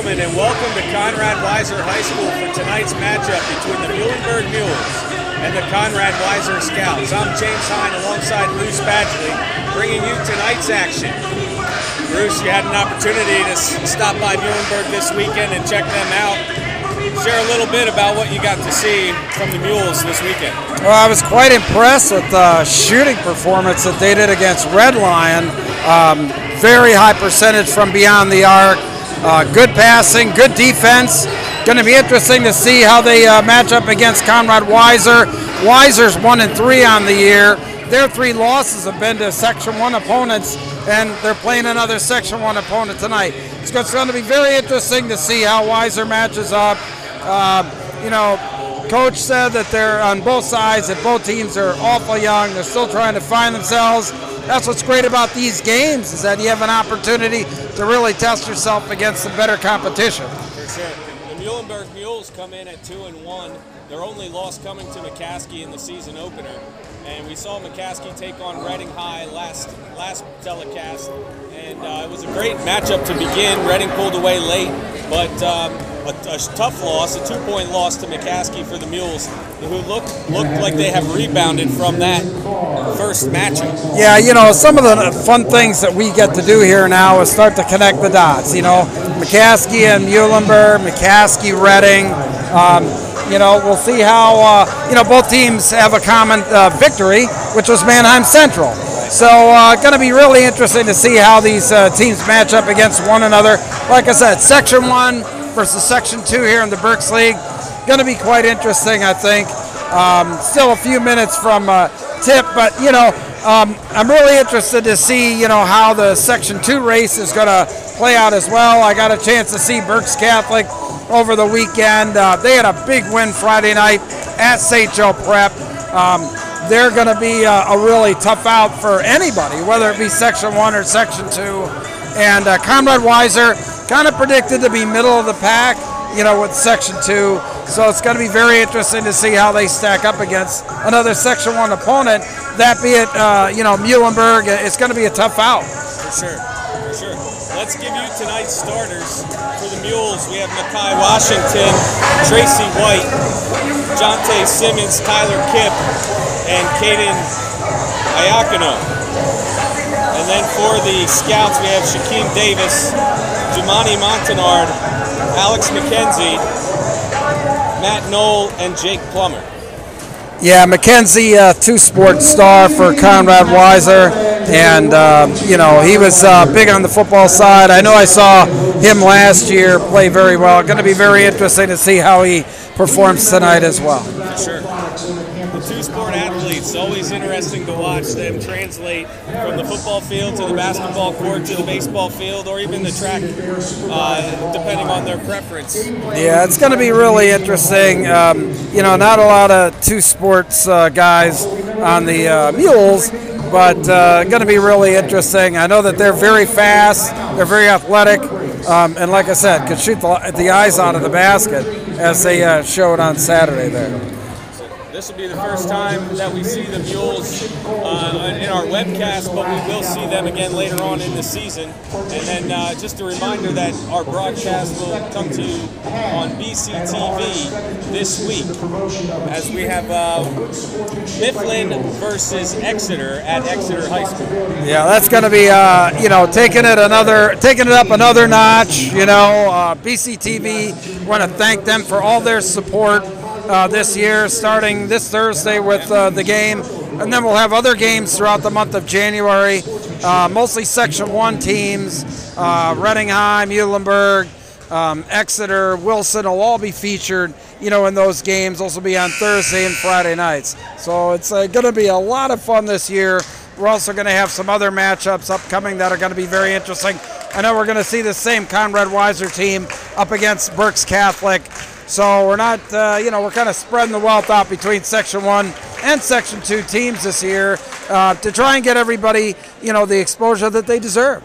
gentlemen, and welcome to Conrad Weiser High School for tonight's matchup between the Muhlenburg Mules and the Conrad Weiser Scouts. I'm James Hine alongside Bruce Badgley, bringing you tonight's action. Bruce, you had an opportunity to stop by Muhlenburg this weekend and check them out. Share a little bit about what you got to see from the Mules this weekend. Well, I was quite impressed with the shooting performance that they did against Red Lion. Very high percentage from beyond the arc. Good passing, good defense. Going to be interesting to see how they match up against Conrad Weiser. Weiser's 1-3 on the year. Their 3 losses have been to Section 1 opponents, and they're playing another Section 1 opponent tonight. It's going to be very interesting to see how Weiser matches up. Coach said that they're on both sides, that both teams are awful young. They're still trying to find themselves. That's what's great about these games, is that you have an opportunity to really test yourself against some better competition. For sure. The Muhlenburg Mules come in at 2-1. Their only loss coming to McCaskey in the season opener. And we saw McCaskey take on Reading High last telecast. And it was a great matchup to begin. Reading pulled away late, but a tough loss, a 2-point loss to McCaskey for the Mules, who looked like they have rebounded from that first matchup. Yeah, some of the fun things that we get to do here now is start to connect the dots. McCaskey and Muhlenburg, McCaskey, Reading. We'll see how, both teams have a common victory, which was Mannheim Central. So going to be really interesting to see how these teams match up against one another. Like I said, Section 1 versus Section 2 here in the Berks League. Going to be quite interesting, I think. Still a few minutes from tip, but, I'm really interested to see, how the Section 2 race is going to play out as well. I got a chance to see Berks Catholic over the weekend. They had a big win Friday night at St. Joe Prep. They're going to be a really tough out for anybody, whether it be Section 1 or Section 2. And Conrad Weiser kind of predicted to be middle of the pack, with Section 2. So it's going to be very interesting to see how they stack up against another Section 1 opponent. That be it, Muhlenburg. It's going to be a tough out. For sure. Let's give you tonight's starters. For the Mules, we have Makai Washington, Tracy White, Jonte Simmons, Tyler Kipp, and Caden Ayakino. And then for the Scouts, we have Shaquem Davis, Jumani Montanard, Alex McKenzie, Matt Knoll, and Jake Plummer. Yeah, McKenzie, two-sport star for Conrad Weiser, and, he was big on the football side. I know I saw him last year play very well. Going to be very interesting to see how he performs tonight as well. For sure. The two-sport athletes, always interesting to watch them translate from the football field to the basketball court to the baseball field, or even the track, depending on their preference. Yeah, it's going to be really interesting. Not a lot of two-sports guys on the Mules, but going to be really interesting. I know that they're very fast, they're very athletic, and like I said, could shoot the eyes out of the basket, as they showed on Saturday there. This will be the first time that we see the Mules in our webcast, but we will see them again later on in the season. And then just a reminder that our broadcast will come to you on BCTV this week, as we have Mifflin versus Exeter at Exeter High School. Yeah, that's going to be taking it up another notch. BCTV, want to thank them for all their support. This year, starting this Thursday with the game, and then we'll have other games throughout the month of January, mostly Section 1 teams. Reading High, Muhlenburg, Exeter, Wilson will all be featured, in those games. Those will be on Thursday and Friday nights. So it's going to be a lot of fun this year. We're also going to have some other matchups upcoming that are going to be very interesting. I know we're going to see the same Conrad Weiser team up against Berks Catholic. So we're not, we're kind of spreading the wealth out between Section 1 and Section 2 teams this year to try and get everybody, the exposure that they deserve.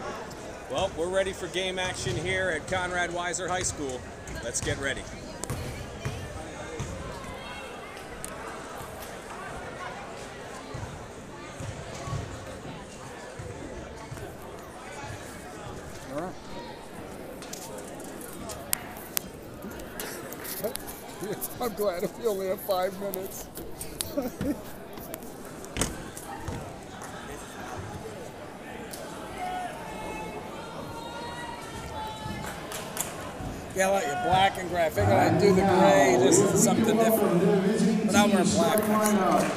Well, we're ready for game action here at Conrad Weiser High School. Let's get ready. All right. I'm glad if we only have 5 minutes. Yeah, like your black and gray. I figured I'd do the gray. This is something different. But I'm wearing black next time.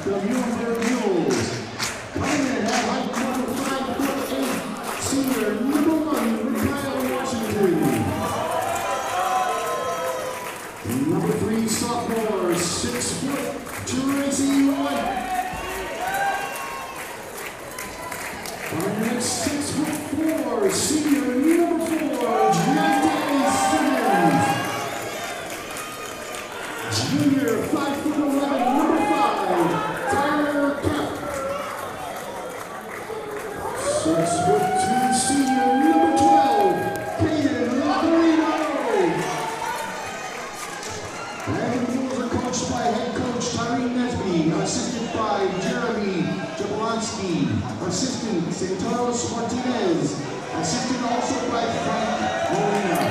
Senior number 1, Washington. Number 3, sophomore, 6 foot, Tracy White. Our next 6'4", senior number 4, Jonathan Simmons. Junior 5'11", number 5, Tyler Kemp. 6'2", senior number 12, Caden Lavarino. And the Mules are coached by head coach Tyree Nesby, assisted by Jeremy Jablonski, assistant Santos Martinez, assisted also by Frank Molina.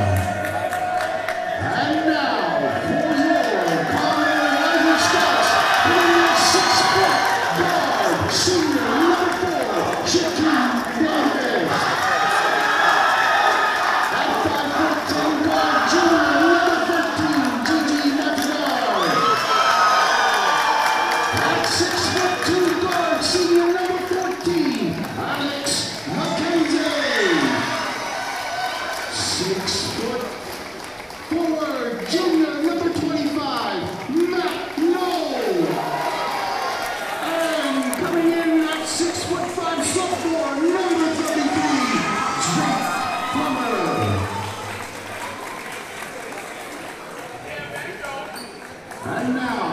And now, for your Conrad Weiser starts, playing 6-foot guard, senior number 4, Chicken Davis. At 5'10" guard, junior number 13, Gigi Navidad. At 6'2" guard, senior number 14, Alex McKenzie. 6'4", junior number 25, Matt Knoll. And coming in at 6'5", sophomore, number 33, Jake Plummer. And now,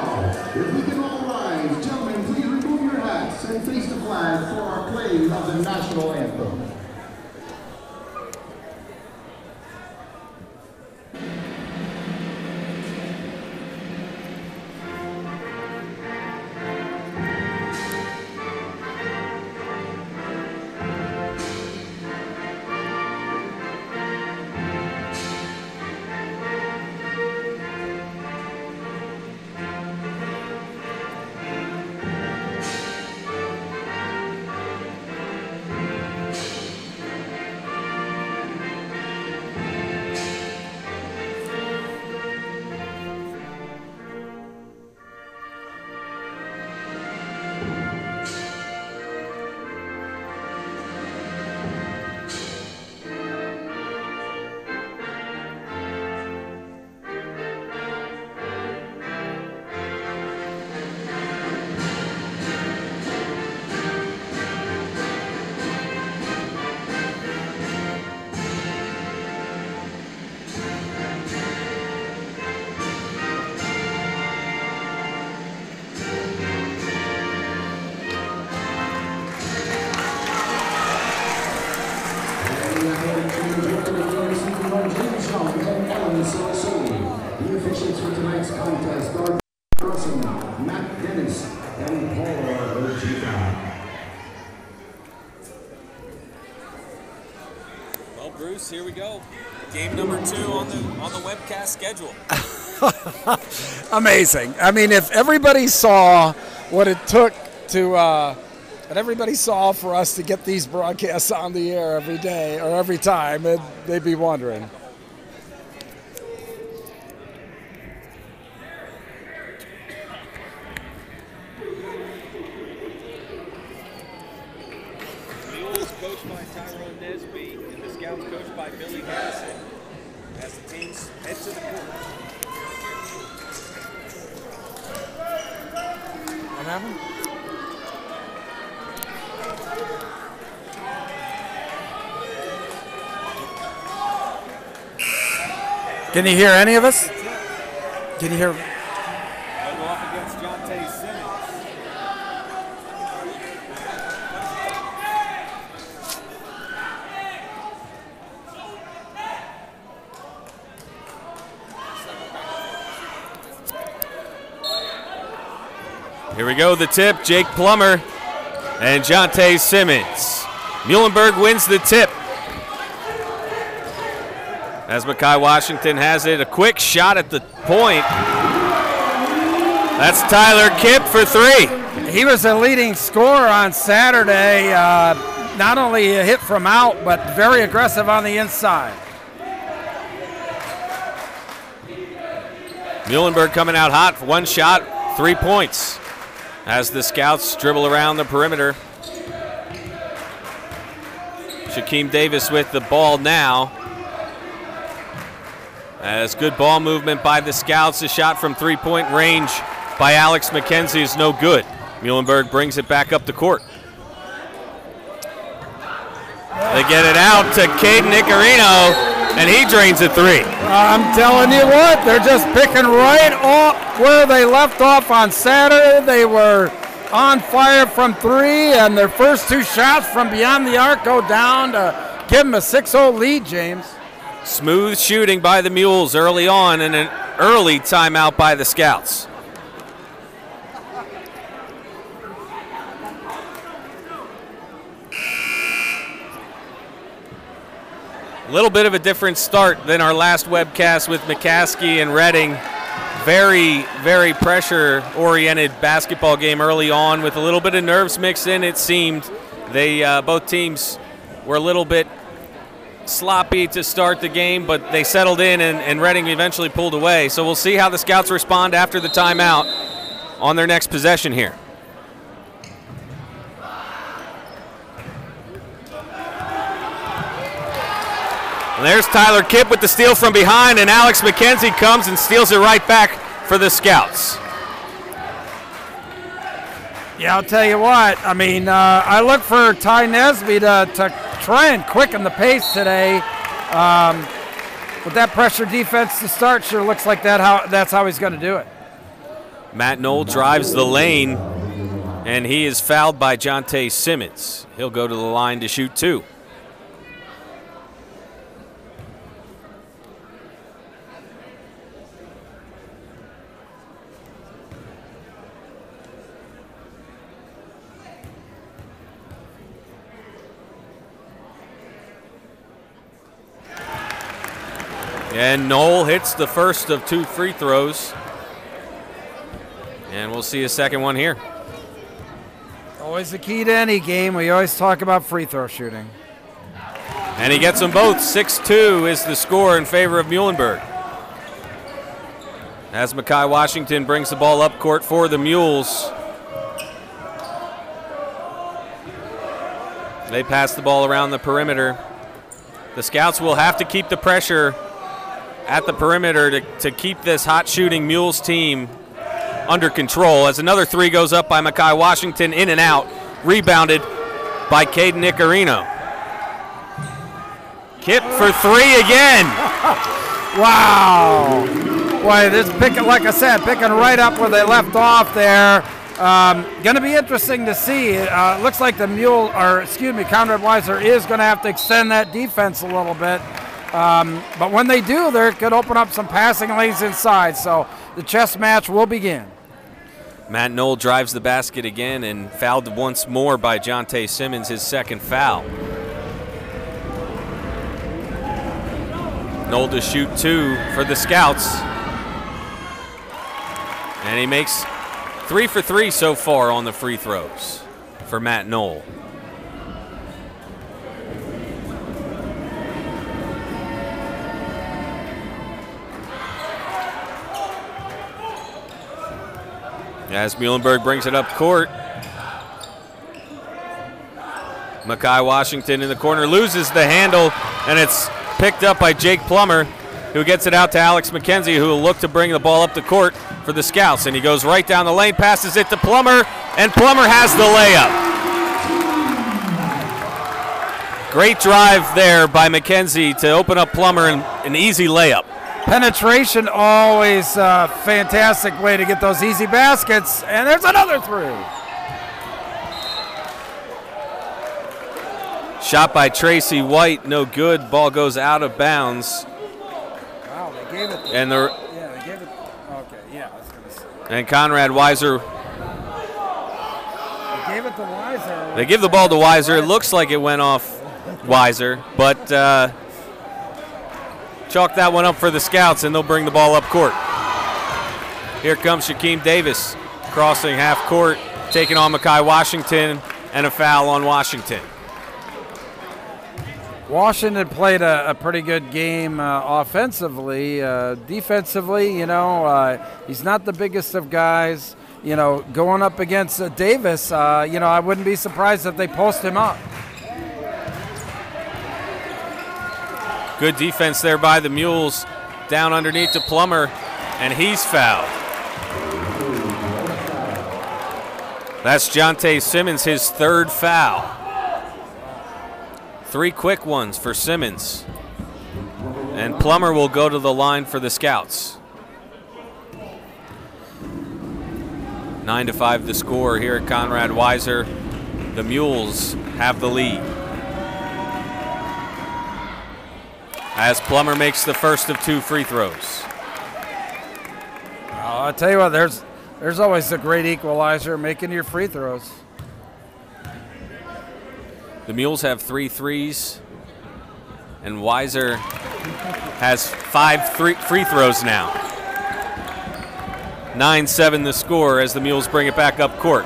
if we can all rise, gentlemen, please remove your hats and face the flag for our playing of the national anthem. The officials for tonight's contest are Carson, Matt Dennis, and Paul Ochica. Well, Bruce, here we go. Game number 2 on the webcast schedule. Amazing. I mean, if everybody saw what it took to, what everybody saw for us to get these broadcasts on the air every day or every time, they'd be wondering. Mules coached by Tyrone Nesby and the Scouts coached by Billy Harrison as the teams head to the court. What happened? Can you hear any of us? Can you hear? They'll go up against Jonte Simmons. Here we go, the tip, Jake Plummer and Jonte Simmons. Muhlenburg wins the tip. As Mackay Washington has it, a quick shot at the point. That's Tyler Kipp for 3. He was a leading scorer on Saturday. Not only a hit from out, but very aggressive on the inside. Muhlenburg coming out hot for 1 shot, 3 points. As the Scouts dribble around the perimeter. Shaquem Davis with the ball now. As good ball movement by the Scouts. A shot from 3-point range by Alex McKenzie is no good. Muhlenburg brings it back up the court. They get it out to Caden Icarino, and he drains a 3. I'm telling you what, they're just picking right off where they left off on Saturday. They were on fire from 3, and their first 2 shots from beyond the arc go down to give them a 6-0 lead, James. Smooth shooting by the Mules early on, and an early timeout by the Scouts. A little bit of a different start than our last webcast with McCaskey and Reading. Very, very pressure-oriented basketball game early on with a little bit of nerves mixed in, it seemed. Both teams were a little bit sloppy to start the game, but they settled in, and Reading eventually pulled away. So we'll see how the Scouts respond after the timeout on their next possession here. And there's Tyler Kipp with the steal from behind, and Alex McKenzie comes and steals it right back for the Scouts. Yeah, I'll tell you what. I mean, I look for Ty Nesby to try and quicken the pace today. With that pressure defense to start, sure looks like that's how he's going to do it. Matt Knoll drives the lane, and he is fouled by Jonte Simmons. He'll go to the line to shoot 2. And Knoll hits the first of 2 free throws. And we'll see a second one here. Always the key to any game. We always talk about free throw shooting. And he gets them both. 6-2 is the score in favor of Muhlenburg. As Mackay Washington brings the ball up court for the Mules. They pass the ball around the perimeter. The Scouts will have to keep the pressure at the perimeter to keep this hot shooting Mules team under control, as another 3 goes up by Mackay Washington, in and out, rebounded by Caden Icarino. Kipp for 3 again. Wow. Boy, this picking, like I said, picking right up where they left off there. Going to be interesting to see. Looks like the Conrad Weiser is going to have to extend that defense a little bit. But when they do, they could open up some passing lanes inside. So the chess match will begin. Matt Knoll drives the basket again and fouled once more by Jonte Simmons, his second foul. Knoll to shoot 2 for the Scouts. And he makes 3 for 3 so far on the free throws for Matt Knoll. As Muhlenburg brings it up court. Mackay Washington in the corner loses the handle, and it's picked up by Jake Plummer, who gets it out to Alex McKenzie, who will look to bring the ball up the court for the Scouts. And he goes right down the lane, passes it to Plummer, and Plummer has the layup. Great drive there by McKenzie to open up Plummer, and an easy layup. Penetration, always a fantastic way to get those easy baskets. And there's another 3. Shot by Tracy White, no good. Ball goes out of bounds. Wow, they gave it. And they gave it. Okay, yeah, I was going to say. And Conrad Weiser. They gave it to Weiser. They give the ball to Weiser. It looks like it went off Weiser, but chalk that one up for the Scouts, and they'll bring the ball up court. Here comes Shaquem Davis, crossing half court, taking on Mekhi Washington, and a foul on Washington. Washington played a pretty good game offensively. Defensively, he's not the biggest of guys. Going up against Davis, I wouldn't be surprised if they post him up. Good defense there by the Mules. Down underneath to Plummer, and he's fouled. That's Jonte Simmons, his third foul. 3 quick ones for Simmons. And Plummer will go to the line for the Scouts. 9-5 the score here at Conrad Weiser. The Mules have the lead. As Plummer makes the first of 2 free throws. I'll tell you what, there's always a great equalizer, making your free throws. The Mules have 3 threes, and Weiser has 5 free throws now. 9-7 the score as the Mules bring it back up court.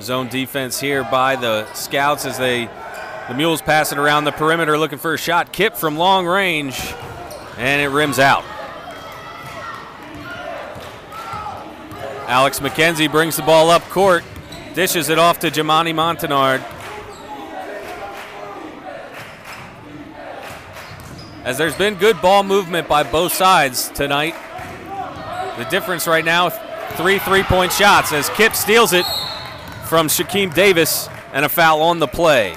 Zone defense here by the Scouts as the Mules pass it around the perimeter looking for a shot. Kip from long range, and it rims out. Alex McKenzie brings the ball up court, dishes it off to Jamani Montanard. As there's been good ball movement by both sides tonight. The difference right now, 3 3-point shots as Kip steals it from Shaquem Davis, and a foul on the play.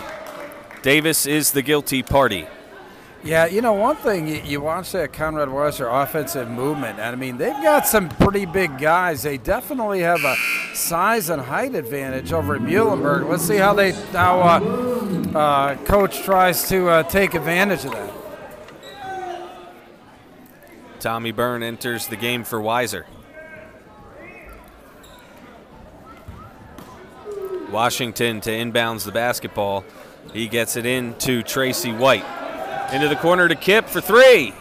Davis is the guilty party. Yeah, one thing, you watch that Conrad Weiser offensive movement, and I mean, they've got some pretty big guys. They definitely have a size and height advantage over at Muhlenburg. Let's see how Coach tries to take advantage of that. Tommy Byrne enters the game for Weiser. Washington to inbounds the basketball. He gets it into Tracy White. Into the corner to Kip for 3.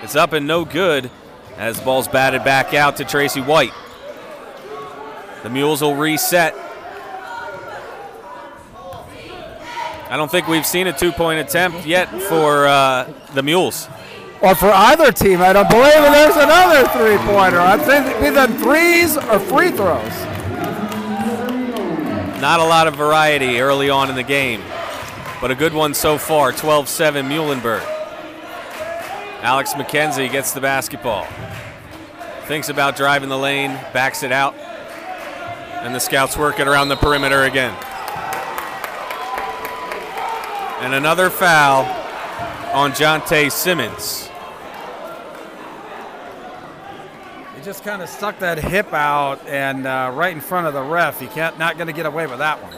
It's up and no good as the ball's batted back out to Tracy White. The Mules will reset. I don't think we've seen a 2-point attempt yet for the Mules. Or for either team. I don't believe it. There's another 3-pointer. I think either threes or free throws. Not a lot of variety early on in the game, but a good one so far. 12-7 Muhlenburg. Alex McKenzie gets the basketball. Thinks about driving the lane, backs it out, and the Scouts work it around the perimeter again. And another foul on Jonte Simmons. He just kind of stuck that hip out and right in front of the ref. You not going to get away with that one.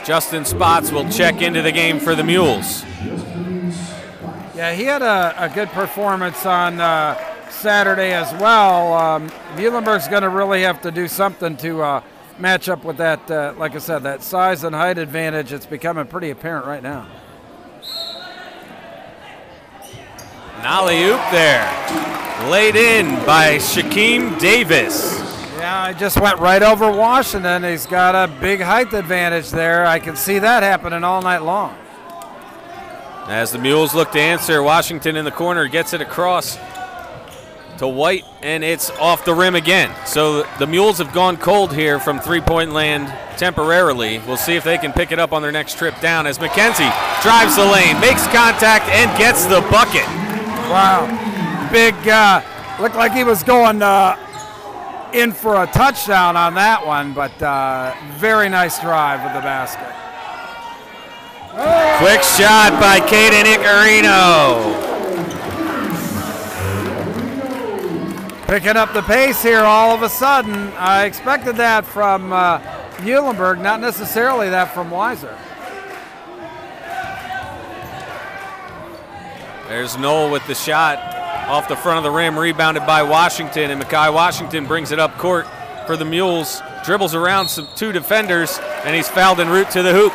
Justin Spots will check into the game for the Mules. Yeah, he had a good performance on Saturday as well. Muhlenberg's going to really have to do something to match up with that, like I said, that size and height advantage. It's becoming pretty apparent right now. An alley-oop there. Laid in by Shaquem Davis. Yeah, he just went right over Washington. He's got a big height advantage there. I can see that happening all night long. As the Mules look to answer, Washington in the corner gets it across to White, and it's off the rim again. So the Mules have gone cold here from three-point land temporarily. We'll see if they can pick it up on their next trip down as McKenzie drives the lane, makes contact, and gets the bucket. Wow. Big, looked like he was going in for a touchdown on that one, but very nice drive with the basket. Quick shot by Caden Icarino. Picking up the pace here all of a sudden. I expected that from Muhlenburg, not necessarily that from Weiser. There's Knoll with the shot off the front of the rim, rebounded by Washington, and Mekhi Washington brings it up court for the Mules, dribbles around two defenders, and he's fouled en route to the hoop.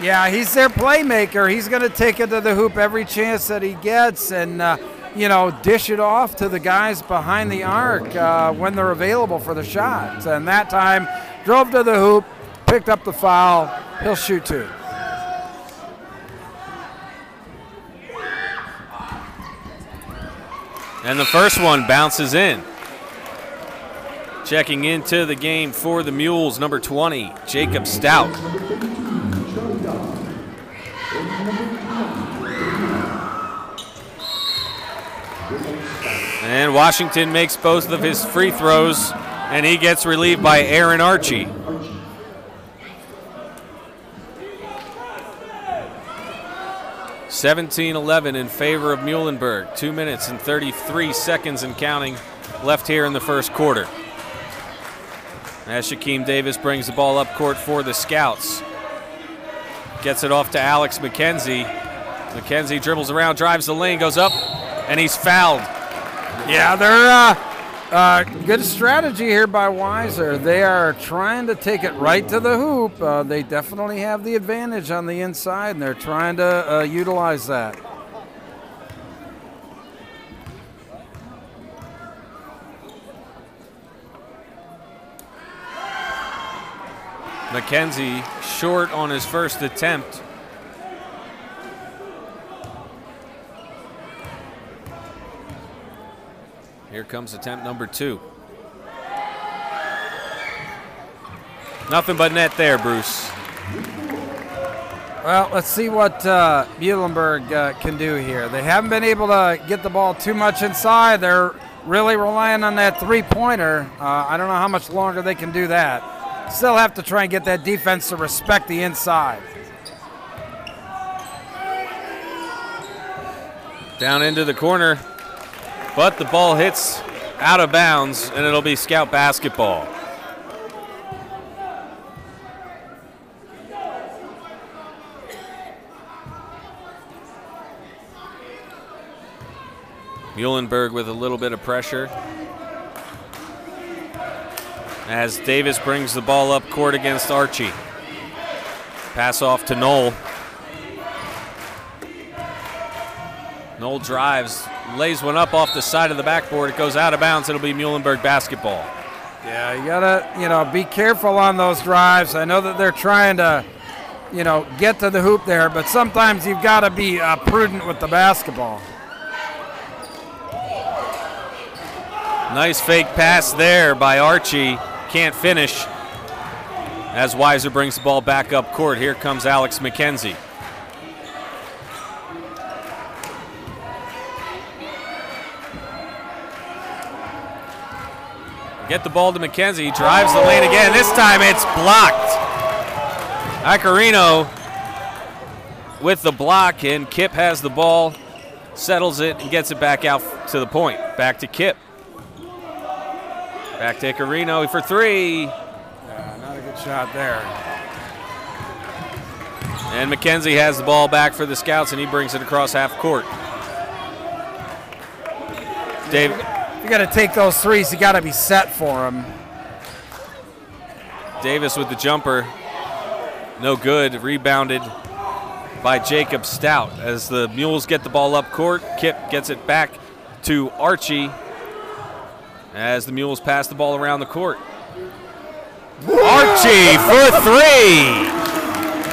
Yeah, he's their playmaker. He's going to take it to the hoop every chance that he gets and, you know, dish it off to the guys behind the arc when they're available for the shots. And that time, drove to the hoop, picked up the foul. He'll shoot two. And the first one bounces in. Checking into the game for the Mules, number 20, Jacob Stout. And Washington makes both of his free throws, and he gets relieved by Aaron Archie. (17-11) in favor of Muhlenburg. 2 minutes and 33 seconds and counting left here in the first quarter. As Shaquem Davis brings the ball up court for the Scouts. Gets it off to Alex McKenzie. McKenzie dribbles around, drives the lane, goes up, and he's fouled. Yeah, they're good strategy here by Weiser. They are trying to take it right to the hoop. They definitely have the advantage on the inside, and they're trying to utilize that. McKenzie short on his first attempt. Here comes attempt number 2. Nothing but net there, Bruce. Well, let's see what Muhlenburg can do here. They haven't been able to get the ball too much inside. They're really relying on that three-pointer. I don't know how much longer they can do that. Still have to try and get that defense to respect the inside. Down into the corner, but the ball hits out of bounds, and it'll be Scout basketball. Muhlenburg with a little bit of pressure as Davis brings the ball up court against Archie. Pass off to Knoll. Knoll drives, lays one up off the side of the backboard. It goes out of bounds. It'll be Muhlenburg basketball. Yeah, you gotta, be careful on those drives. I know that they're trying to, get to the hoop there, but sometimes you've got to be prudent with the basketball. Nice fake pass there by Archie. Can't finish as Weiser brings the ball back up court. Here comes Alex McKenzie. Get the ball to McKenzie. He drives the lane again. This time it's blocked. Icarino with the block, and Kip has the ball, settles it, and gets it back out to the point. Back to Kip. Back to Icarino for three. Yeah, not a good shot there. And McKenzie has the ball back for the Scouts, and he brings it across half court. Dave. You got to take those threes. You got to be set for them. Davis with the jumper. No good. Rebounded by Jacob Stout. As the Mules get the ball up court, Kip gets it back to Archie as the Mules pass the ball around the court. Archie for three.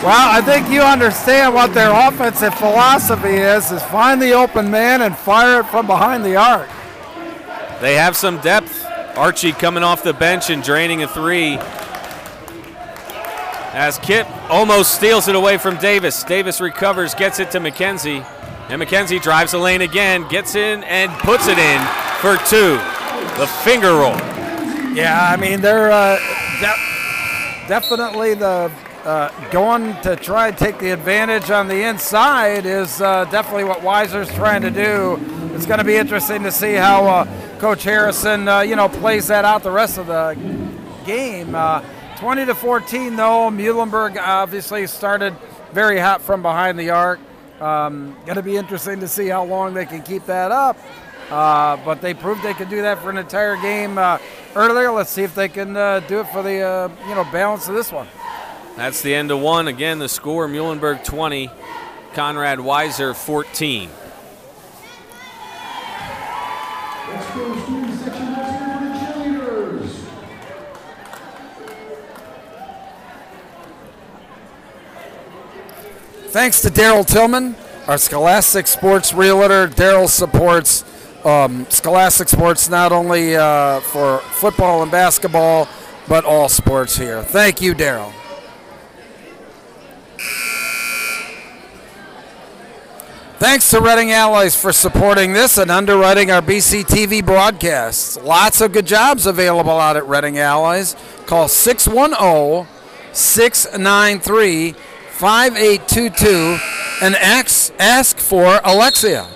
Well, I think you understand what their offensive philosophy is find the open man and fire it from behind the arc. They have some depth. Archie coming off the bench and draining a three. As Kip almost steals it away from Davis. Davis recovers, gets it to McKenzie. And McKenzie drives the lane again, gets in and puts it in for two. The finger roll. Yeah, I mean, they're definitely going to try and take the advantage on the inside is definitely what Weiser's trying to do. It's going to be interesting to see how Coach Harrison, plays that out the rest of the game. 20-14, though. Muhlenburg obviously started very hot from behind the arc. Going to be interesting to see how long they can keep that up. But they proved they could do that for an entire game earlier. Let's see if they can do it for the balance of this one. That's the end of one. Again, the score: Muhlenburg 20, Conrad Weiser 14. Let's go student section. Let's hear for the cheerleaders. Thanks to Daryl Tillman, our Scholastic Sports Realtor. Daryl supports Scholastic Sports not only for football and basketball, but all sports here. Thank you, Daryl. Thanks to Reading Alloys for supporting this and underwriting our BCTV broadcasts. Lots of good jobs available out at Reading Alloys. Call 610-693-5822 and ask for Alexia.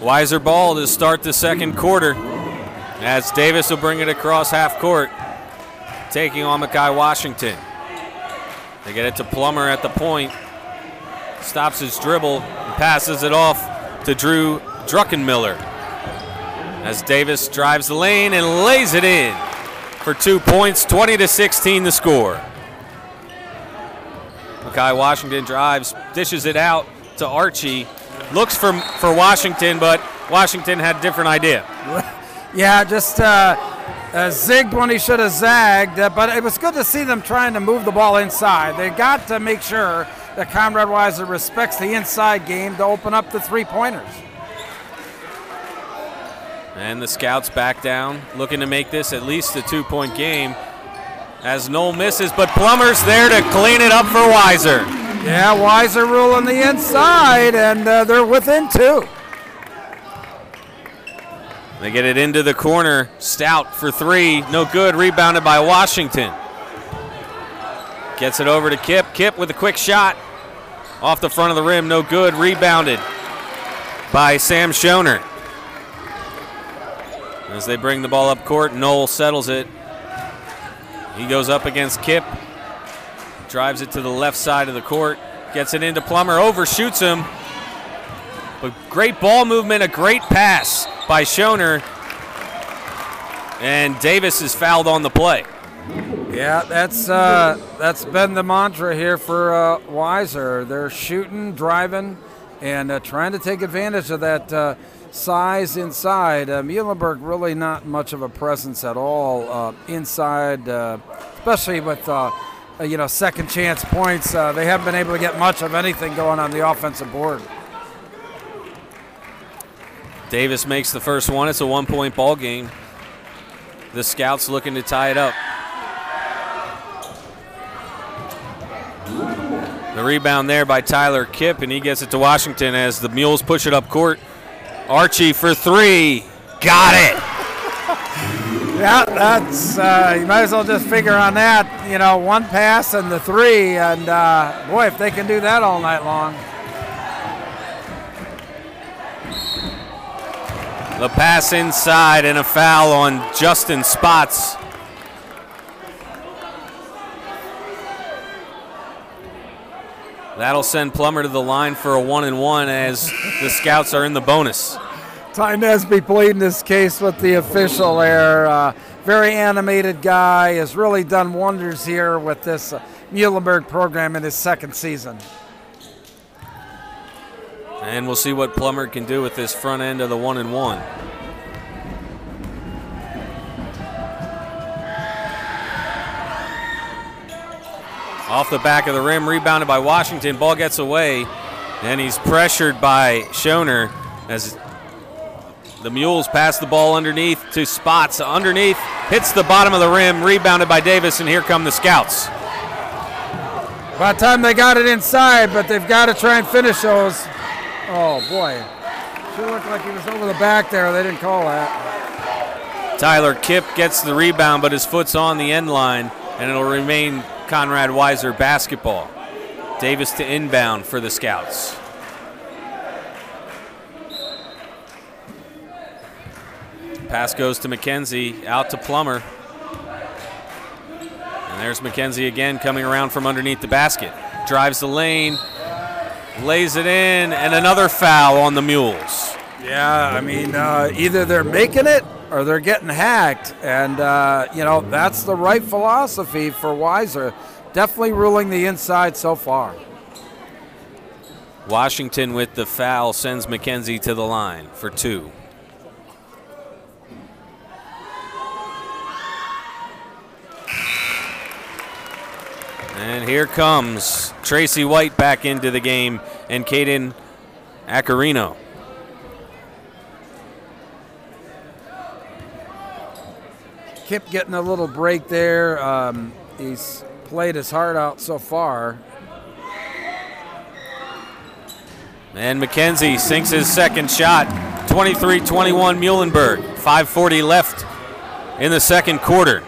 Weiser ball to start the second quarter, as Davis will bring it across half court, taking on Mackay Washington. They get it to Plummer at the point, stops his dribble and passes it off to Drew Druckenmiller, as Davis drives the lane and lays it in for 2 points. 20-16 the score. Mackay Washington drives, dishes it out to Archie, looks for Washington, but Washington had a different idea. Yeah, just zigged when he should have zagged, but it was good to see them trying to move the ball inside. They got to make sure that Conrad Weiser respects the inside game to open up the three-pointers. And the Scouts back down, looking to make this at least a 2-point game, as Knoll misses, but Plummer's there to clean it up for Weiser. Yeah, Weiser ruling the inside, and they're within 2. They get it into the corner. Stout for 3. No good. Rebounded by Washington. Gets it over to Kip. Kip with a quick shot. Off the front of the rim. No good. Rebounded by Sam Schoner. As they bring the ball up court, Knoll settles it. He goes up against Kip. Drives it to the left side of the court. Gets it into Plummer. Overshoots him. But great ball movement. A great pass by Schoner, and Davis is fouled on the play. Yeah, that's been the mantra here for Weiser. They're shooting, driving, and trying to take advantage of that size inside. Muhlenburg really not much of a presence at all inside, especially with second chance points. They haven't been able to get much of anything going on the offensive board. Davis makes the first one. It's a 1-point ball game. The Scouts looking to tie it up. The rebound there by Tyler Kipp, and he gets it to Washington as the Mules push it up court. Archie for 3. Got it. Yeah, that's you might as well just figure on that. One pass and the 3, and boy, if they can do that all night long. The pass inside and a foul on Justin Spots. That'll send Plummer to the line for a 1-and-1 as the Scouts are in the bonus. Ty Nesby pleading this case with the official there. Very animated guy, has really done wonders here with this Muhlenburg program in his second season. And we'll see what Plummer can do with this front end of the 1-and-1. Off the back of the rim, rebounded by Washington. Ball gets away, and he's pressured by Schoner as the Mules pass the ball underneath to Spots. Underneath, hits the bottom of the rim, rebounded by Davis, and here come the Scouts. By the time they got it inside, but they've got to try and finish those. Oh, boy. Sure looked like he was over the back there. They didn't call that. Tyler Kipp gets the rebound, but his foot's on the end line, and it'll remain Conrad Weiser basketball. Davis to inbound for the Scouts. Pass goes to McKenzie, out to Plummer. And there's McKenzie again coming around from underneath the basket. Drives the lane, lays it in, and another foul on the Mules. Yeah, I mean, either they're making it or they're getting hacked. And, you know, that's the right philosophy for Weiser. Definitely ruling the inside so far. Washington with the foul sends McKenzie to the line for 2. And here comes Tracy White back into the game and Caden Acarino. Kip getting a little break there. He's played his heart out so far. And McKenzie sinks his second shot. 23-21 Muhlenburg. 5:40 left in the second quarter.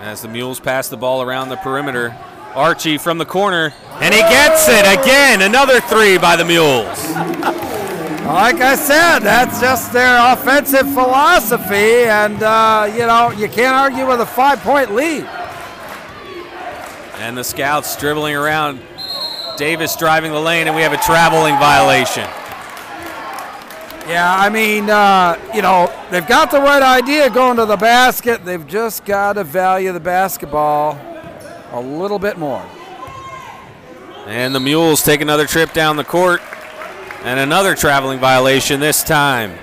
As the Mules pass the ball around the perimeter, Archie from the corner, and he gets it again. Another 3 by the Mules. Like I said, that's just their offensive philosophy, and you know, you can't argue with a 5-point lead. And the Scouts dribbling around. Davis driving the lane, and we have a traveling violation. Yeah, I mean, you know, they've got the right idea going to the basket. They've just got to value the basketball a little bit more. And the Mules take another trip down the court. And another traveling violation, this time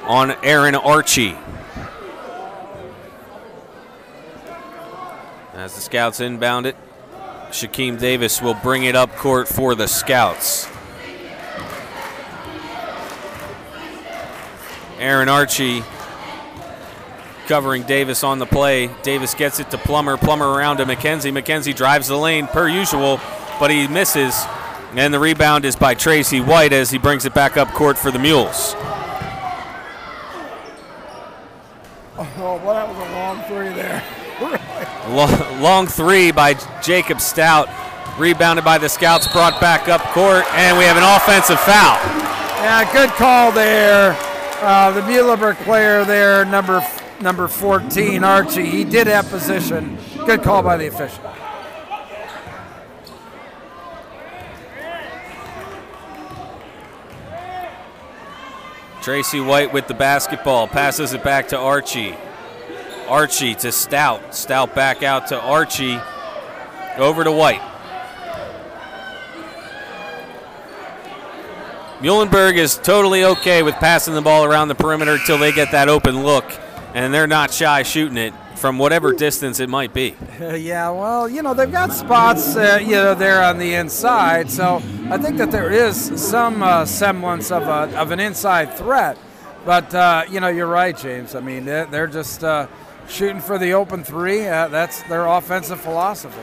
on Aaron Archie. As the Scouts inbound it, Shaquem Davis will bring it up court for the Scouts. Aaron Archie covering Davis on the play. Davis gets it to Plummer. Plummer around to McKenzie. McKenzie drives the lane per usual, but he misses. And the rebound is by Tracy White as he brings it back up court for the Mules. Oh, well, that was a long 3 there. Long 3 by Jacob Stout. Rebounded by the Scouts, brought back up court, and we have an offensive foul. Yeah, good call there. The Muhlenberg player there, number 14, Archie, he did have position. Good call by the official. Tracy White with the basketball, passes it back to Archie. Archie to Stout. Stout back out to Archie. Over to White. Muhlenburg is totally okay with passing the ball around the perimeter until they get that open look, and they're not shy shooting it from whatever distance it might be. Yeah, well, you know, they've got spots, you know, there on the inside, so I think that there is some semblance of an inside threat. But, you know, you're right, James. I mean, they're just shooting for the open 3. That's their offensive philosophy.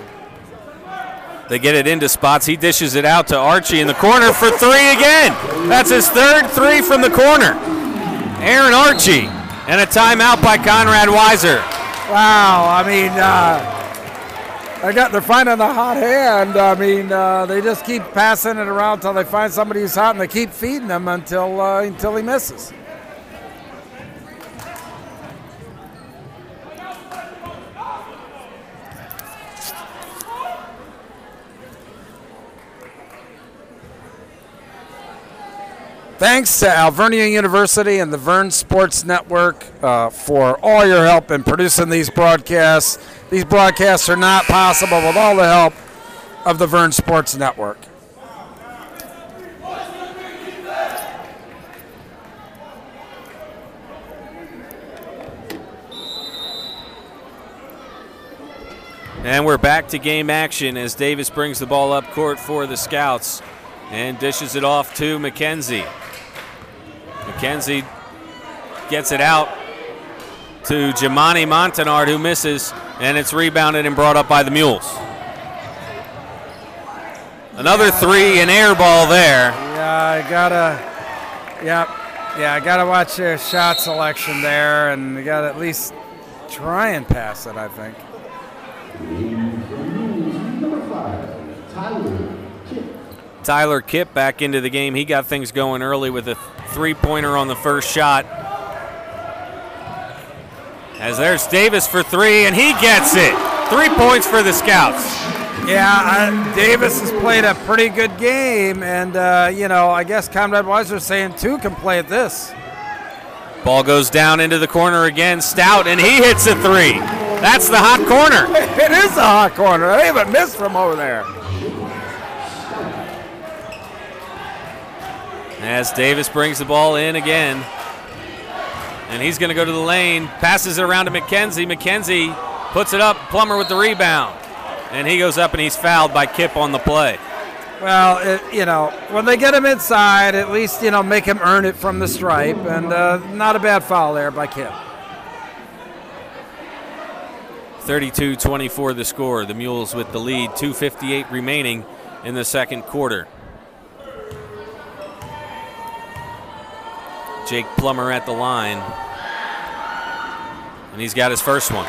They get it into spots. He dishes it out to Archie in the corner for 3 again. That's his third 3 from the corner. Aaron Archie, and a timeout by Conrad Weiser. Wow, I mean, they're finding the hot hand. I mean, they just keep passing it around until they find somebody who's hot, and they keep feeding him until he misses. Thanks to Alvernia University and the Vern Sports Network for all your help in producing these broadcasts. These broadcasts are not possible with all the help of the Vern Sports Network. And we're back to game action as Davis brings the ball up court for the Scouts and dishes it off to McKenzie. McKenzie gets it out to Jamani Montanard, who misses, and it's rebounded and brought up by the Mules. Another 3, an air ball there. Yeah, I gotta watch their shot selection there, and you gotta at least try and pass it, I think. Tyler Kipp back into the game. He got things going early with a three-pointer on the first shot. As there's Davis for three, and he gets it. 3 points for the Scouts. Yeah, Davis has played a pretty good game, and, you know, I guess Conrad Weiser saying two can play at this. Ball goes down into the corner again. Stout, and he hits a three. That's the hot corner. It is a hot corner. They haven't missed from over there. As Davis brings the ball in again. And he's going to go to the lane. Passes it around to McKenzie. McKenzie puts it up. Plummer with the rebound. And he goes up and he's fouled by Kipp on the play. Well, you know, when they get him inside, at least, you know, make him earn it from the stripe. And not a bad foul there by Kipp. 32-24 the score. The Mules with the lead. 2:58 remaining in the second quarter. Jake Plummer at the line. And he's got his first one.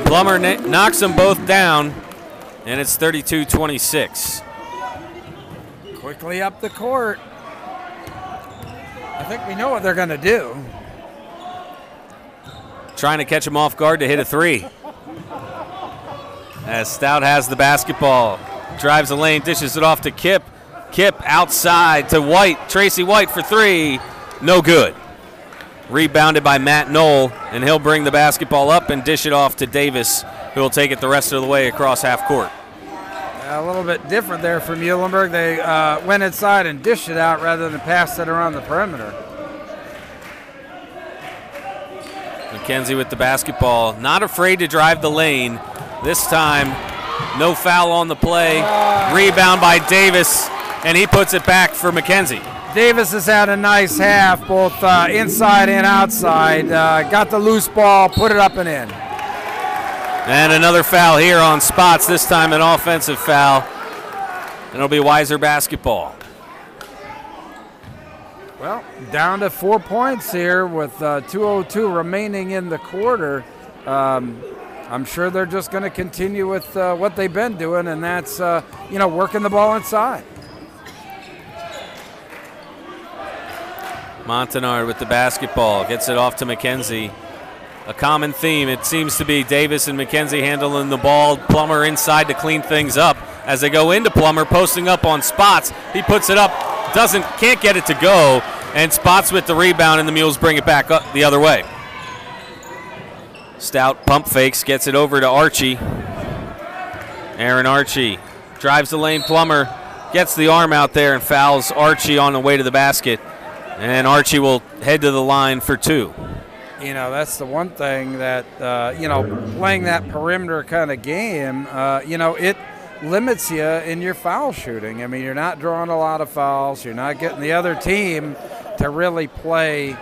Plummer knocks them both down, and it's 32-26. Quickly up the court. I think we know what they're going to do. Trying to catch him off guard to hit a three. As Stout has the basketball. Drives the lane, dishes it off to Kipp. Kipp outside to White. Tracy White for three. No good. Rebounded by Matt Knoll, and he'll bring the basketball up and dish it off to Davis, who will take it the rest of the way across half court. A little bit different there from Muhlenburg. They went inside and dished it out rather than pass it around the perimeter. McKenzie with the basketball, not afraid to drive the lane. This time, no foul on the play. Rebound by Davis, and he puts it back for McKenzie. Davis has had a nice half, both inside and outside. Got the loose ball, put it up and in. And another foul here on Spots, this time an offensive foul. And it'll be Weiser basketball. Well, down to 4 points here with 2:02 remaining in the quarter. I'm sure they're just going to continue with what they've been doing, and that's, you know, working the ball inside. Montanard with the basketball, gets it off to McKenzie. A common theme, it seems to be Davis and McKenzie handling the ball. Plummer inside to clean things up. As they go into Plummer, posting up on Spots. He puts it up, can't get it to go, and Spots with the rebound, and the Mules bring it back up the other way. Stout pump fakes, gets it over to Archie. Aaron Archie drives the lane. Plummer gets the arm out there and fouls Archie on the way to the basket. And Archie will head to the line for two. You know, that's the one thing that, you know, playing that perimeter kind of game, you know, it limits you in your foul shooting. I mean, you're not drawing a lot of fouls. You're not getting the other team to really play,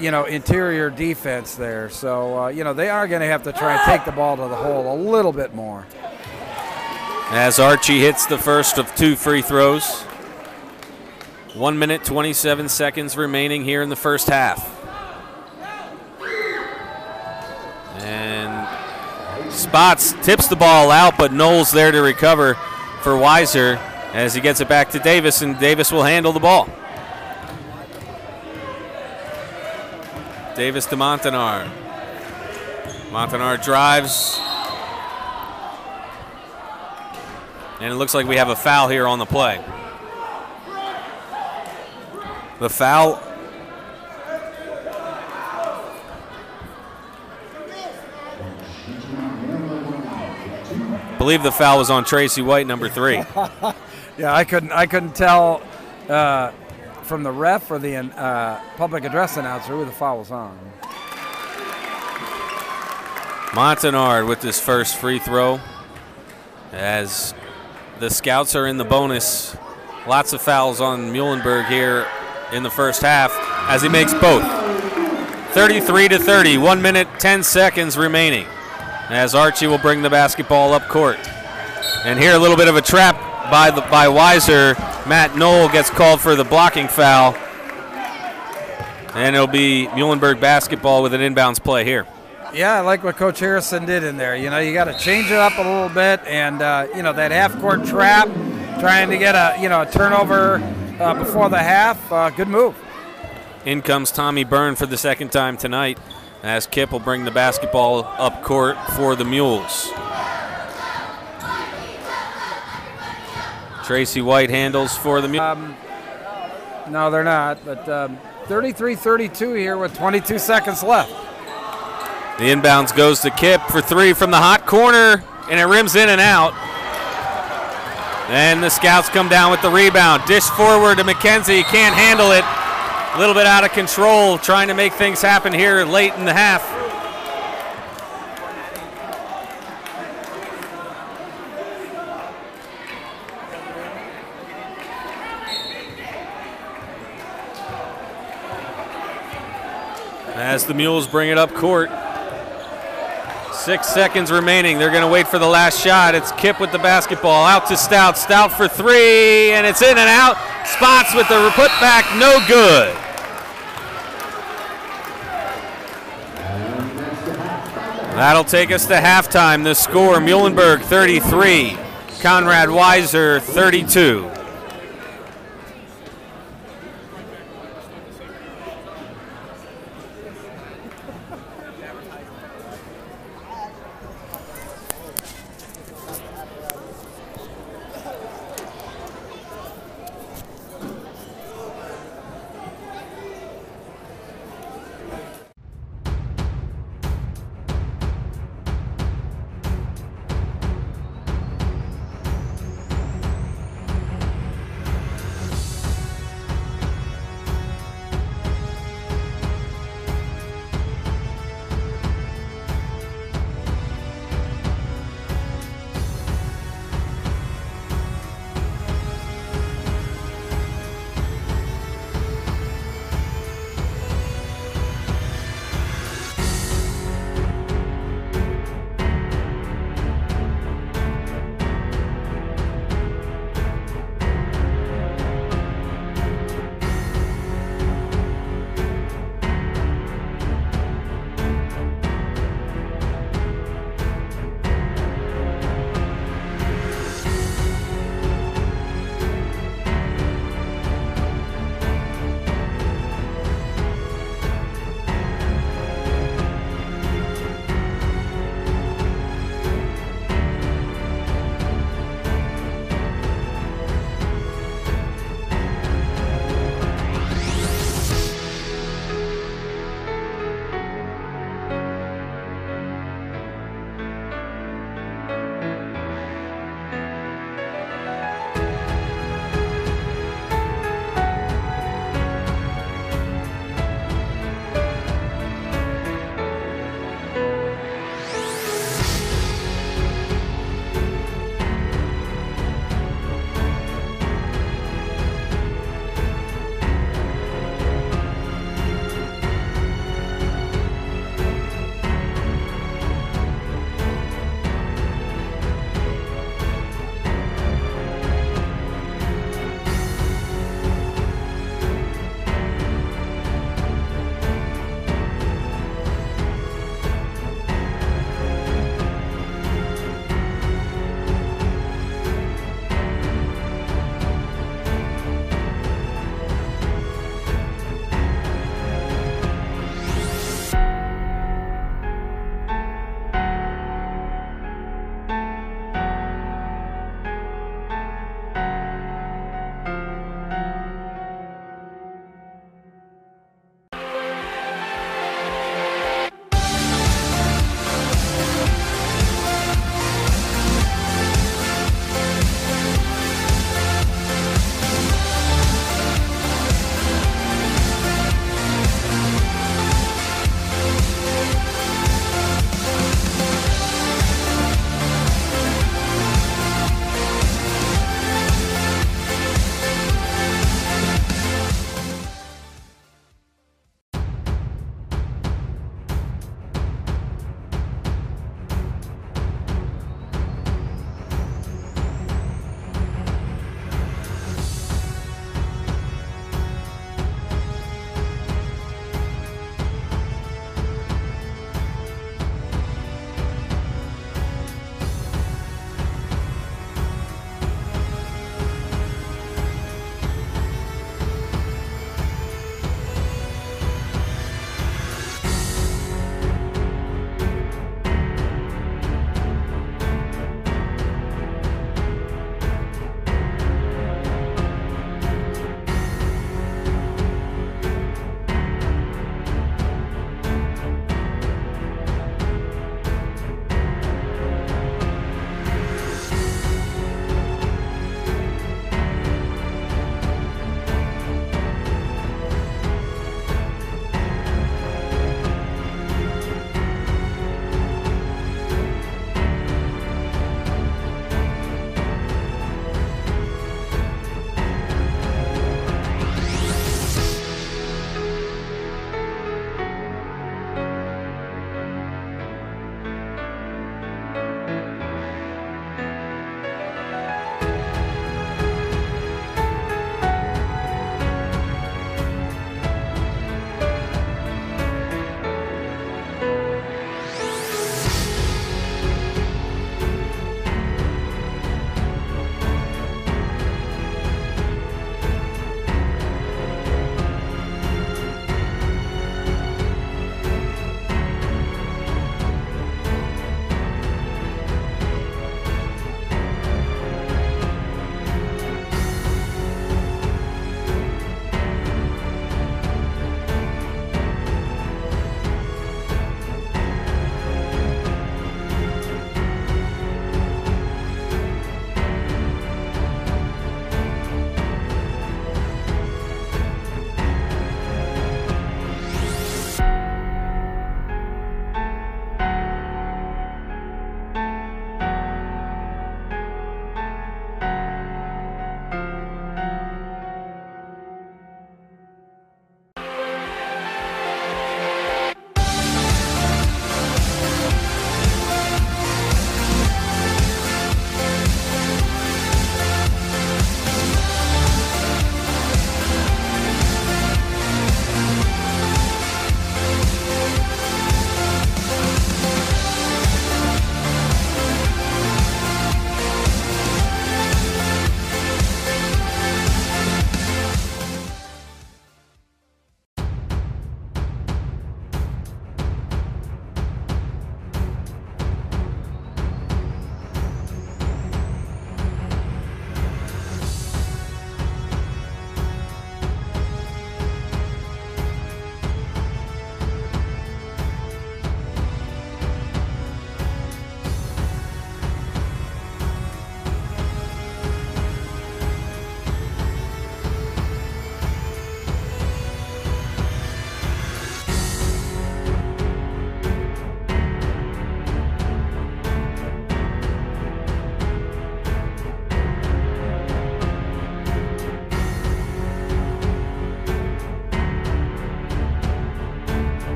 you know, interior defense there. So, you know, they are going to have to try and take the ball to the hole a little bit more. As Archie hits the first of two free throws. 1 minute, 27 seconds remaining here in the first half. And Spots tips the ball out, but Knoll's there to recover for Weiser as he gets it back to Davis, and Davis will handle the ball. Davis to Montanard. Montanard drives. And it looks like we have a foul here on the play. The foul. I believe the foul was on Tracy White, number 3. Yeah, I couldn't tell from the ref or the public address announcer who the foul was on. Montanard with his first free throw as the Scouts are in the bonus. Lots of fouls on Muhlenburg here in the first half as he makes both. 33-30, 1 minute, 10 seconds remaining as Archie will bring the basketball up court. And here a little bit of a trap by Weiser. Matt Knoll gets called for the blocking foul. And it'll be Muhlenburg basketball with an inbounds play here. Yeah, I like what Coach Harrison did in there. You know, you got to change it up a little bit, and you know, that half-court trap, trying to get a turnover before the half. Good move. In comes Tommy Byrne for the second time tonight, as Kip will bring the basketball up court for the Mules. Tracy White handles for the Mules. No, they're not, but 33-32 here with 22 seconds left. The inbounds goes to Kip for three from the hot corner, and it rims in and out. And the Scouts come down with the rebound. Dish forward to McKenzie, can't handle it. A little bit out of control, trying to make things happen here late in the half. As the Mules bring it up court. 6 seconds remaining. They're going to wait for the last shot. It's Kip with the basketball. Out to Stout. Stout for three, and it's in and out. Spots with the putback, no good. That'll take us to halftime. The score, Muhlenburg 33, Conrad Weiser 32.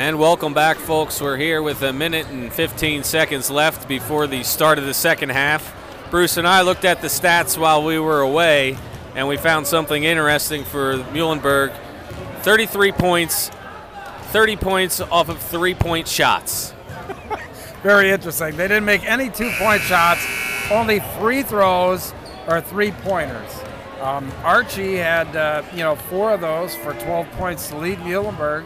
And welcome back, folks. We're here with 1 minute and 15 seconds left before the start of the second half. Bruce and I looked at the stats while we were away, and we found something interesting for Muhlenburg. 33 points, 30 points off of 3-point shots. Very interesting. They didn't make any 2-point shots, only free throws or 3-pointers. Archie had 4 of those for 12 points to lead Muhlenburg.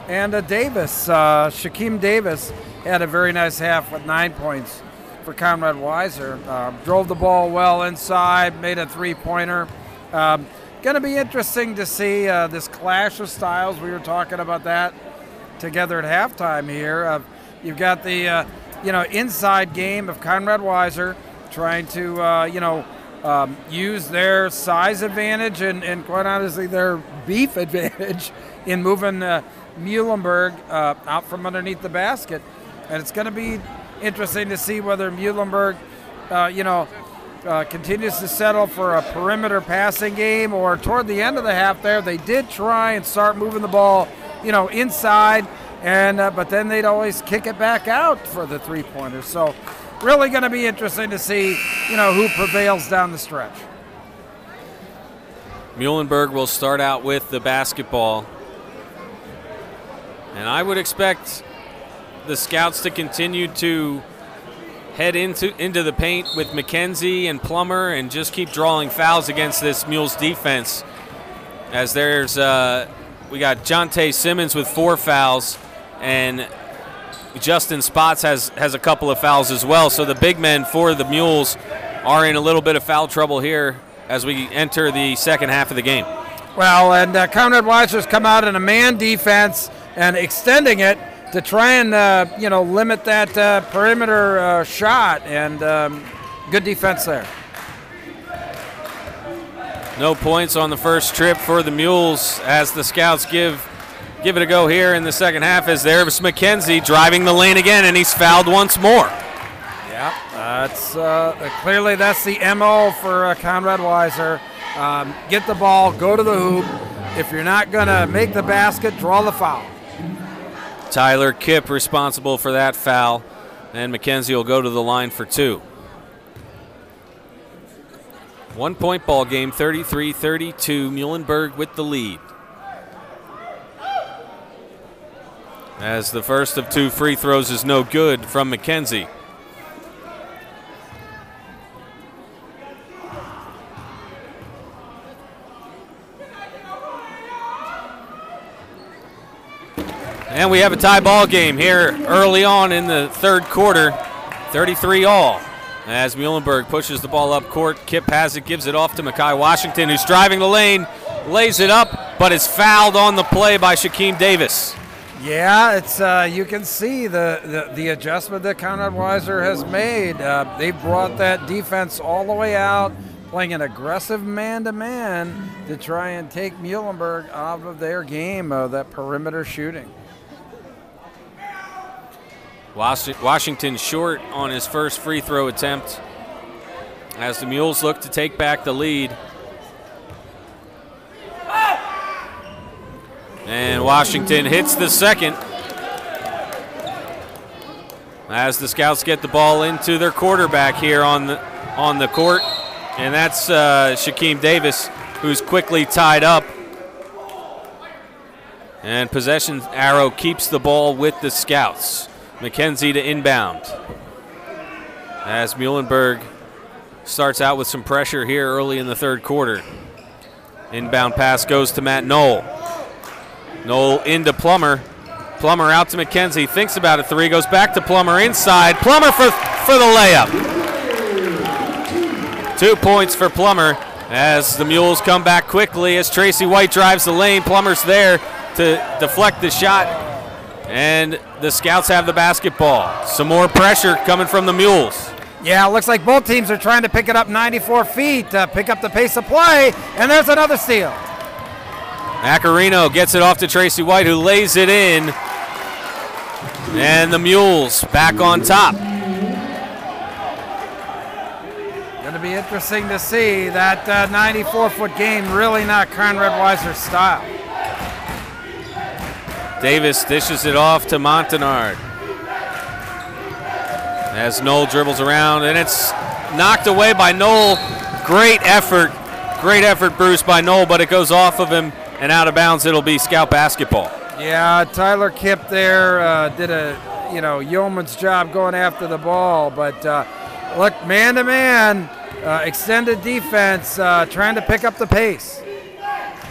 And Davis, Shaquem Davis, had a very nice half with 9 points for Conrad Weiser. Drove the ball well inside, made a 3-pointer. Going to be interesting to see this clash of styles. We were talking about that together at halftime here. You've got the inside game of Conrad Weiser trying to use their size advantage and quite honestly their beef advantage in moving Muhlenburg out from underneath the basket. And it's going to be interesting to see whether Muhlenburg continues to settle for a perimeter passing game, or toward the end of the half there they did try and start moving the ball inside, and but then they'd always kick it back out for the 3-pointers. So really going to be interesting to see who prevails down the stretch. Muhlenburg will start out with the basketball, and I would expect the Scouts to continue to head into the paint with McKenzie and Plummer and just keep drawing fouls against this Mules defense. As there's we got Jonte Simmons with 4 fouls, and Justin Spots has a couple of fouls as well. So the big men for the Mules are in a little bit of foul trouble here as we enter the second half of the game. Well, and Conrad Weiser's come out in a man defense and extending it to try and limit that perimeter shot, and good defense there. No points on the first trip for the Mules as the Scouts give it a go here in the second half, as there's McKenzie driving the lane again, and he's fouled once more. Yeah, that's clearly that's the MO for Conrad Weiser. Get the ball, go to the hoop. If you're not going to make the basket, draw the foul. Tyler Kipp responsible for that foul, and McKenzie will go to the line for 2. 1-point ball game, 33-32, Muhlenburg with the lead. As the first of 2 free throws is no good from McKenzie. And we have a tie ball game here early on in the third quarter, 33-all. As Muhlenburg pushes the ball up court, Kip has it, gives it off to Mekhi Washington, who's driving the lane, lays it up, but is fouled on the play by Shaquem Davis. Yeah, it's you can see the adjustment that Conrad Weiser has made. They've brought that defense all the way out, playing an aggressive man-to-man to try and take Muhlenburg out of their game of that perimeter shooting. Washington short on his first free throw attempt as the Mules look to take back the lead. And Washington hits the second as the Scouts get the ball into their quarterback here on the court, and that's Shaquem Davis, who's quickly tied up. And possession arrow keeps the ball with the Scouts. McKenzie to inbound as Muhlenburg starts out with some pressure here early in the third quarter. Inbound pass goes to Matt Knoll. Knoll into Plummer. Plummer out to McKenzie, thinks about a 3, goes back to Plummer inside. Plummer for the layup. 2 points for Plummer as the Mules come back quickly as Tracy White drives the lane. Plummer's there to deflect the shot, and the Scouts have the basketball. Some more pressure coming from the Mules. Yeah, it looks like both teams are trying to pick it up 94 feet, pick up the pace of play, and there's another steal. Macarino gets it off to Tracy White, who lays it in, and the Mules back on top. Going to be interesting to see that 94-foot game, really not Conrad Weiser's style. Davis dishes it off to Montanard. As Knoll dribbles around, and it's knocked away by Knoll. Great effort, Bruce, by Knoll, but it goes off of him and out of bounds. It'll be Scout basketball. Yeah, Tyler Kipp there did a yeoman's job going after the ball, but look, man to man, extended defense, trying to pick up the pace.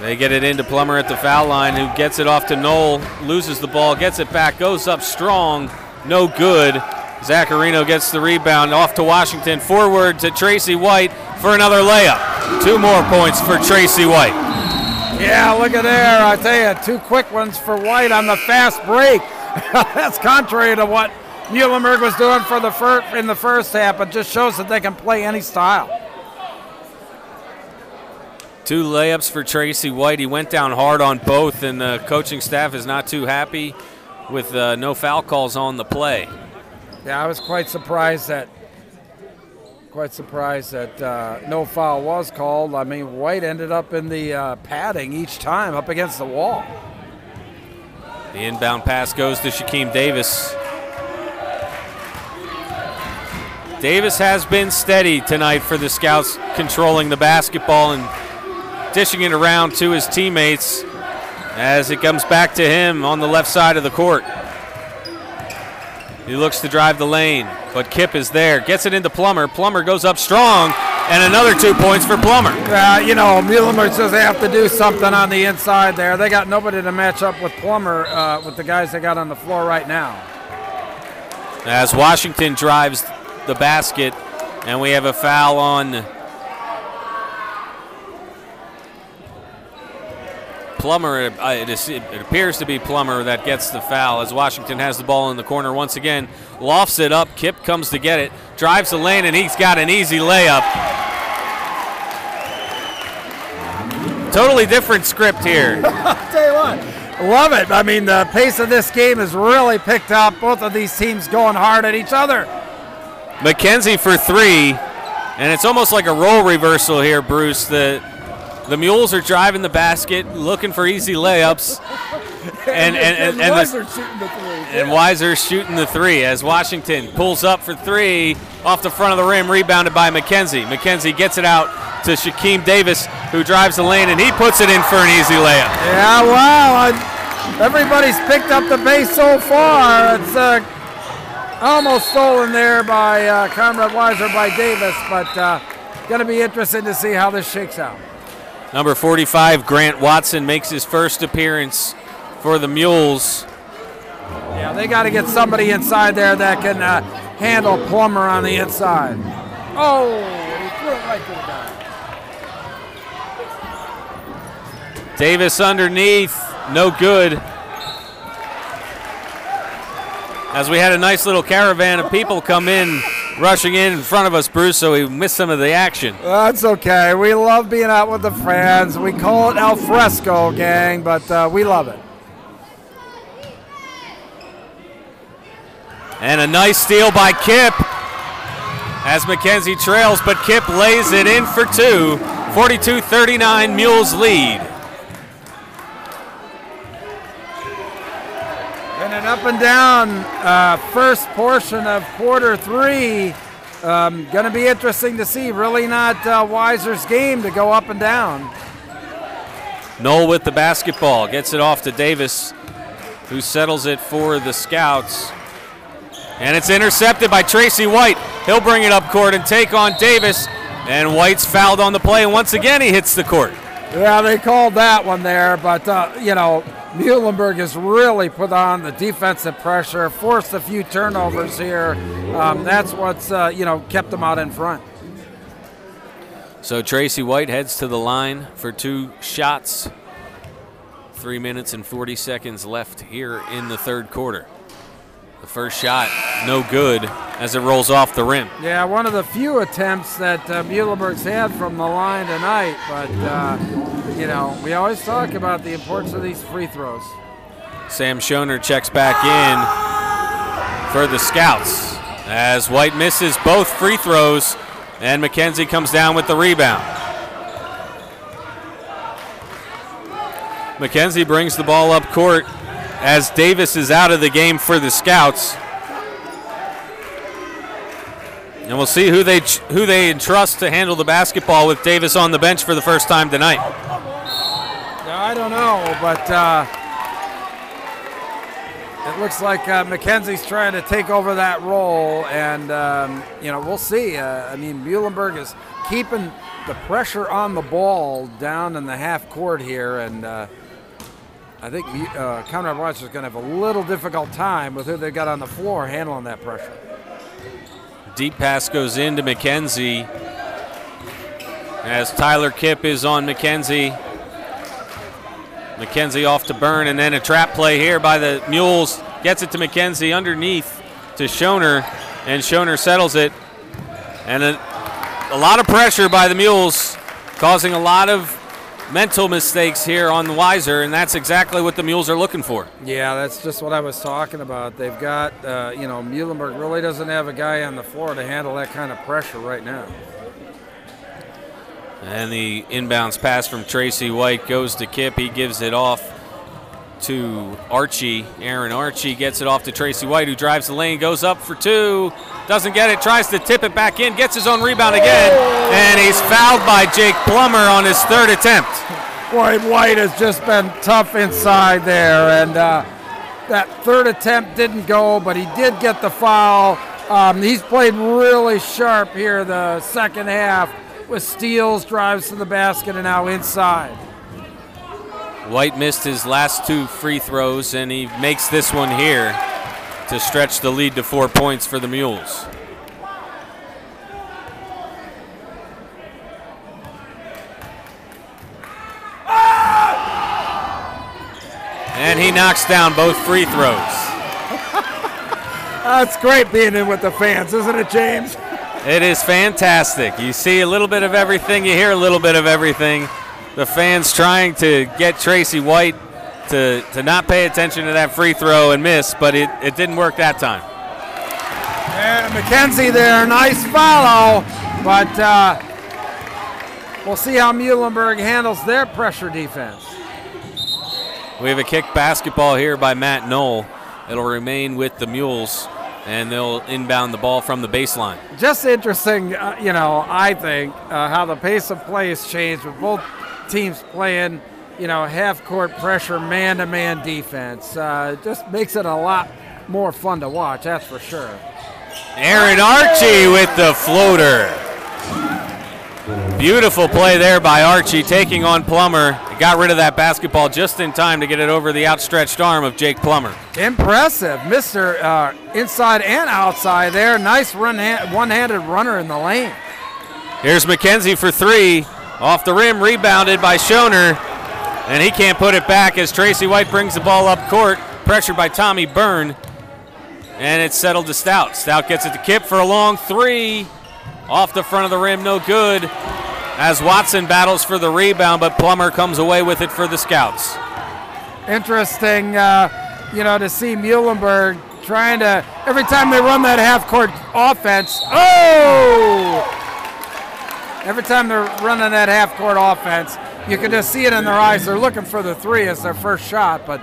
They get it into Plummer at the foul line, who gets it off to Knoll, loses the ball, gets it back, goes up strong, no good. Zaccarino gets the rebound, off to Washington, forward to Tracy White for another layup. 2 more points for Tracy White. Yeah, look at there. I tell you, 2 quick ones for White on the fast break. That's contrary to what Muhlenburg was doing in the first half. It just shows that they can play any style. 2 layups for Tracy White. He went down hard on both, and the coaching staff is not too happy with no foul calls on the play. Yeah, I was quite surprised that no foul was called. I mean, White ended up in the padding each time, up against the wall. The inbound pass goes to Shaquem Davis. Davis has been steady tonight for the Scouts, controlling the basketball and dishing it around to his teammates as it comes back to him on the left side of the court. He looks to drive the lane, but Kipp is there. Gets it into Plummer. Plummer goes up strong, and another 2 points for Plummer. Muhlenburg says they have to do something on the inside there. They got nobody to match up with Plummer, with the guys they got on the floor right now. As Washington drives the basket, and we have a foul on Plummer. It appears to be Plummer that gets the foul as Washington has the ball in the corner once again. Lofts it up. Kipp comes to get it. Drives the lane, and he's got an easy layup. Totally different script here. I'll tell you what, love it. I mean, the pace of this game has really picked up. Both of these teams going hard at each other. McKenzie for 3, and it's almost like a role reversal here, Bruce. The Mules are driving the basket, looking for easy layups, and Weiser shooting the 3 as Washington pulls up for 3 off the front of the rim, rebounded by McKenzie. McKenzie gets it out to Shaquem Davis, who drives the lane, and he puts it in for an easy layup. Yeah, wow. Everybody's picked up the pace so far. It's almost stolen there by Conrad Weiser by Davis, but going to be interesting to see how this shakes out. Number 45, Grant Watson, makes his first appearance for the Mules. Yeah, they got to get somebody inside there that can handle Plummer on the inside. Oh, he threw it right to the guy. Davis underneath, no good. As we had a nice little caravan of people come in, rushing in front of us, Bruce, so we missed some of the action. That's okay. We love being out with the fans. We call it al fresco, gang, but we love it. And a nice steal by Kipp as McKenzie trails, but Kipp lays it in for 2. 42-39, Mules lead. And an up and down first portion of quarter 3. Going to be interesting to see. Really not Weiser's game to go up and down. Knoll with the basketball, gets it off to Davis, who settles it for the Scouts. And it's intercepted by Tracy White. He'll bring it up court and take on Davis. And White's fouled on the play, and once again he hits the court. Yeah, they called that one there, but, Muhlenburg has really put on the defensive pressure, forced a few turnovers here. That's what's, kept them out in front. So Tracy White heads to the line for 2 shots. 3 minutes and 40 seconds left here in the third quarter. The first shot, no good as it rolls off the rim. Yeah, one of the few attempts that Muhlenburg's had from the line tonight, but, we always talk about the importance of these free throws. Sam Schoner checks back in for the Scouts as White misses both free throws, and McKenzie comes down with the rebound. McKenzie brings the ball up court as Davis is out of the game for the Scouts. And we'll see who they entrust to handle the basketball with Davis on the bench for the first time tonight. I don't know, but it looks like McKenzie's trying to take over that role, and we'll see. I mean, Muhlenburg is keeping the pressure on the ball down in the half court here, and I think Conrad Weiser is going to have a little difficult time with who they got on the floor handling that pressure. Deep pass goes into McKenzie as Tyler Kipp is on McKenzie. McKenzie off to Byrne, and then a trap play here by the Mules. Gets it to McKenzie underneath to Schoner, and Schoner settles it. And a lot of pressure by the Mules, causing a lot of mental mistakes here on the Weiser, and that's exactly what the Mules are looking for. Yeah, that's just what I was talking about. They've got, Muhlenburg really doesn't have a guy on the floor to handle that kind of pressure right now. And the inbounds pass from Tracy White goes to Kipp. He gives it off to Archie. Aaron Archie gets it off to Tracy White, who drives the lane, goes up for two, doesn't get it, tries to tip it back in, gets his own rebound again, and he's fouled by Jake Plummer on his third attempt. Boy, White has just been tough inside there, and that third attempt didn't go, but he did get the foul. He's played really sharp here the second half with steals, drives to the basket, and now inside. White missed his last two free throws, and he makes this one here to stretch the lead to 4 points for the Mules. And he knocks down both free throws. That's great being in with the fans, isn't it, James? It is fantastic. You see a little bit of everything, you hear a little bit of everything. The fans trying to get Tracy White to not pay attention to that free throw and miss, but it didn't work that time. And McKenzie there, nice follow, but we'll see how Muhlenburg handles their pressure defense. We have a kick basketball here by Matt Knoll. It'll remain with the Mules, and they'll inbound the ball from the baseline. Just interesting, I think, how the pace of play has changed with both teams playing, half-court pressure, man-to-man defense. Just makes it a lot more fun to watch, that's for sure. Aaron Archie with the floater. Beautiful play there by Archie, taking on Plummer. Got rid of that basketball just in time to get it over the outstretched arm of Jake Plummer. Impressive. Mr. Inside and outside there. Nice one-handed runner in the lane. Here's McKenzie for three. Off the rim, rebounded by Schoner. And he can't put it back as Tracy White brings the ball up court. Pressured by Tommy Byrne. And it's settled to Stout. Stout gets it to Kipp for a long three. Off the front of the rim, no good. As Watson battles for the rebound, but Plummer comes away with it for the Scouts. Interesting, to see Muhlenburg trying to, every time they run that half-court offense, every time they're running that half-court offense, you can just see it in their eyes. They're looking for the three as their first shot, but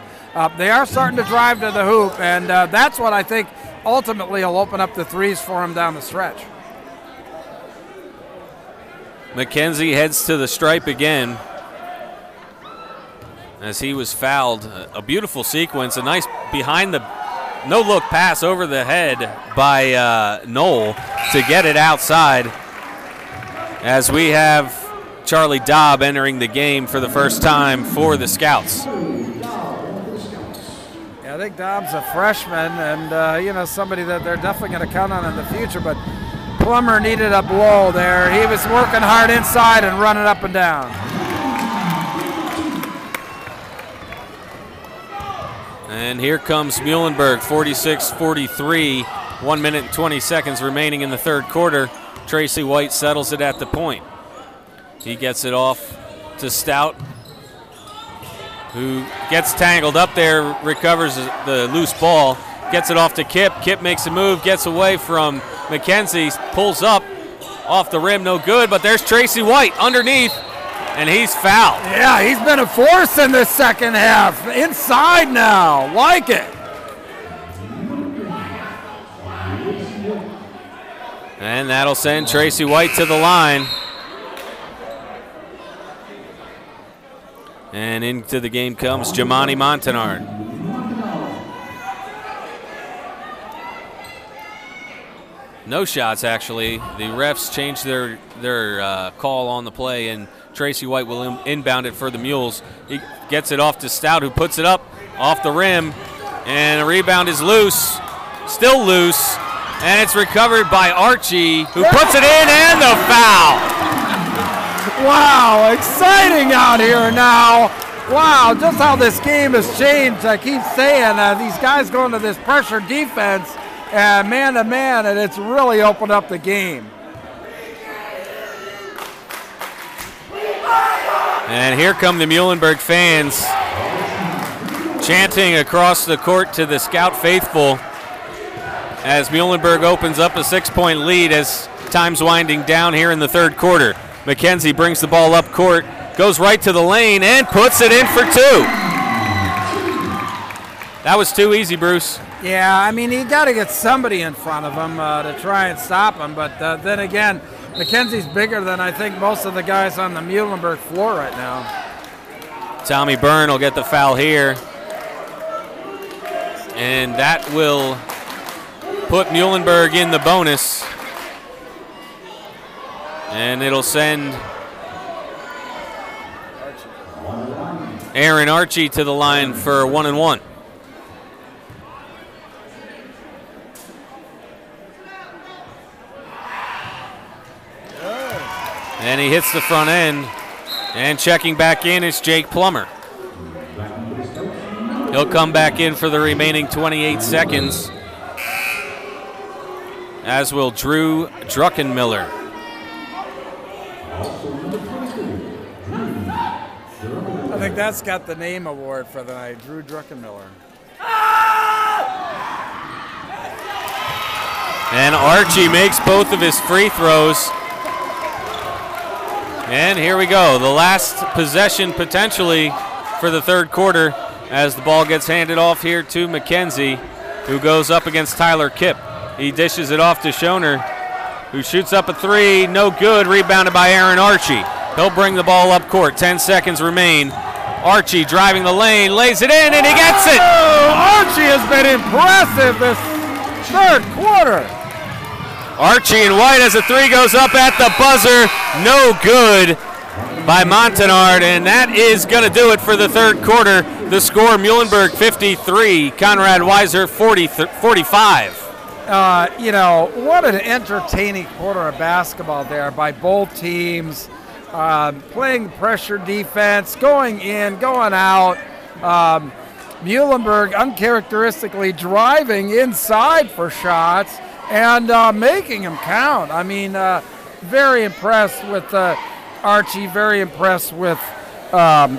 they are starting to drive to the hoop, and that's what I think ultimately will open up the threes for them down the stretch. McKenzie heads to the stripe again as he was fouled. A beautiful sequence, a nice behind the no-look pass over the head by Knoll to get it outside as we have Charlie Dobb entering the game for the first time for the Scouts. Yeah, I think Dobb's a freshman and, somebody that they're definitely going to count on in the future, but Plummer needed a blow there. He was working hard inside and running up and down. And here comes Muhlenburg, 46-43. 1 minute and 20 seconds remaining in the third quarter. Tracy White settles it at the point. He gets it off to Stout, who gets tangled up there, recovers the loose ball, gets it off to Kipp. Kipp makes a move, gets away from McKenzie, pulls up off the rim, no good, but there's Tracy White underneath, and he's fouled. Yeah, he's been a force in this second half. Inside now, like it. And that'll send Tracy White to the line. And into the game comes Jamani Montanard. No shots, actually. The refs changed their call on the play, and Tracy White will inbound it for the Mules. He gets it off to Stout, who puts it up off the rim, and the rebound is loose, still loose, and it's recovered by Archie, who puts it in, and the foul. Wow, exciting out here now. Wow, just how this game has changed. I keep saying these guys going to this pressure defense, man to man, and it's really opened up the game. And here come the Muhlenburg fans chanting across the court to the Scout faithful as Muhlenburg opens up a 6-point lead as time's winding down here in the third quarter. McKenzie brings the ball up court, goes right to the lane, and puts it in for 2. That was too easy, Bruce. Yeah, I mean, you got to get somebody in front of him to try and stop him. But then again, McKenzie's bigger than I think most of the guys on the Muhlenburg floor right now. Tommy Byrne will get the foul here. And that will put Muhlenburg in the bonus. And it'll send Aaron Archie to the line for 1-and-1. And he hits the front end. And checking back in is Jake Plummer. He'll come back in for the remaining 28 seconds, as will Drew Druckenmiller. I think that's got the name award for the night, Drew Druckenmiller. And Archie makes both of his free throws. And here we go, the last possession potentially for the third quarter as the ball gets handed off here to McKenzie, who goes up against Tyler Kipp. He dishes it off to Schoner, who shoots up a 3, no good, rebounded by Aaron Archie. He'll bring the ball up court, 10 seconds remain. Archie driving the lane, lays it in, and he gets it! Oh, Archie has been impressive this third quarter. Archie and White as a 3 goes up at the buzzer, no good by Montanard, and that is going to do it for the third quarter. The score, Muhlenburg 53, Conrad Weiser 45. You know, what an entertaining quarter of basketball there by both teams. Playing pressure defense, going in, going out. Muhlenburg uncharacteristically driving inside for shots and making them count. I mean, very impressed with Archie, very impressed with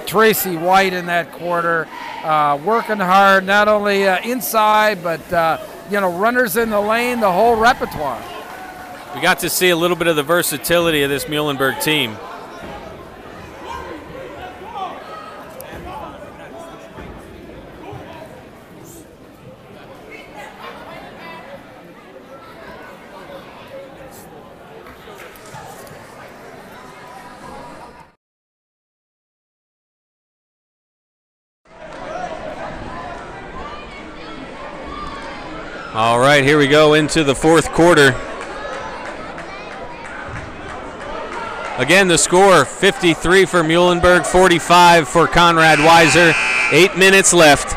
Tracy White in that quarter. Working hard, not only inside, but, runners in the lane, the whole repertoire. We got to see a little bit of the versatility of this Muhlenburg team. All right, here we go into the fourth quarter. Again, the score, 53 for Muhlenburg, 45 for Conrad Weiser. 8 minutes left.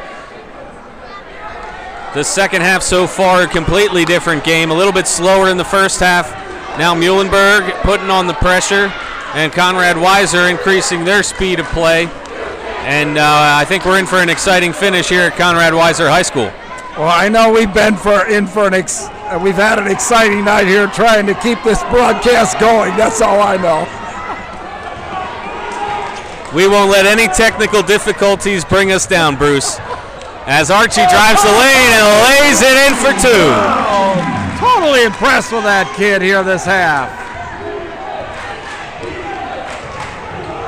The second half so far, a completely different game. A little bit slower in the first half. Now Muhlenburg putting on the pressure, and Conrad Weiser increasing their speed of play. And I think we're in for an exciting finish here at Conrad Weiser High School. Well, I know we've had an exciting night here trying to keep this broadcast going. That's all I know. We won't let any technical difficulties bring us down, Bruce. As Archie drives the lane and lays it in for 2. Oh, totally impressed with that kid here this half.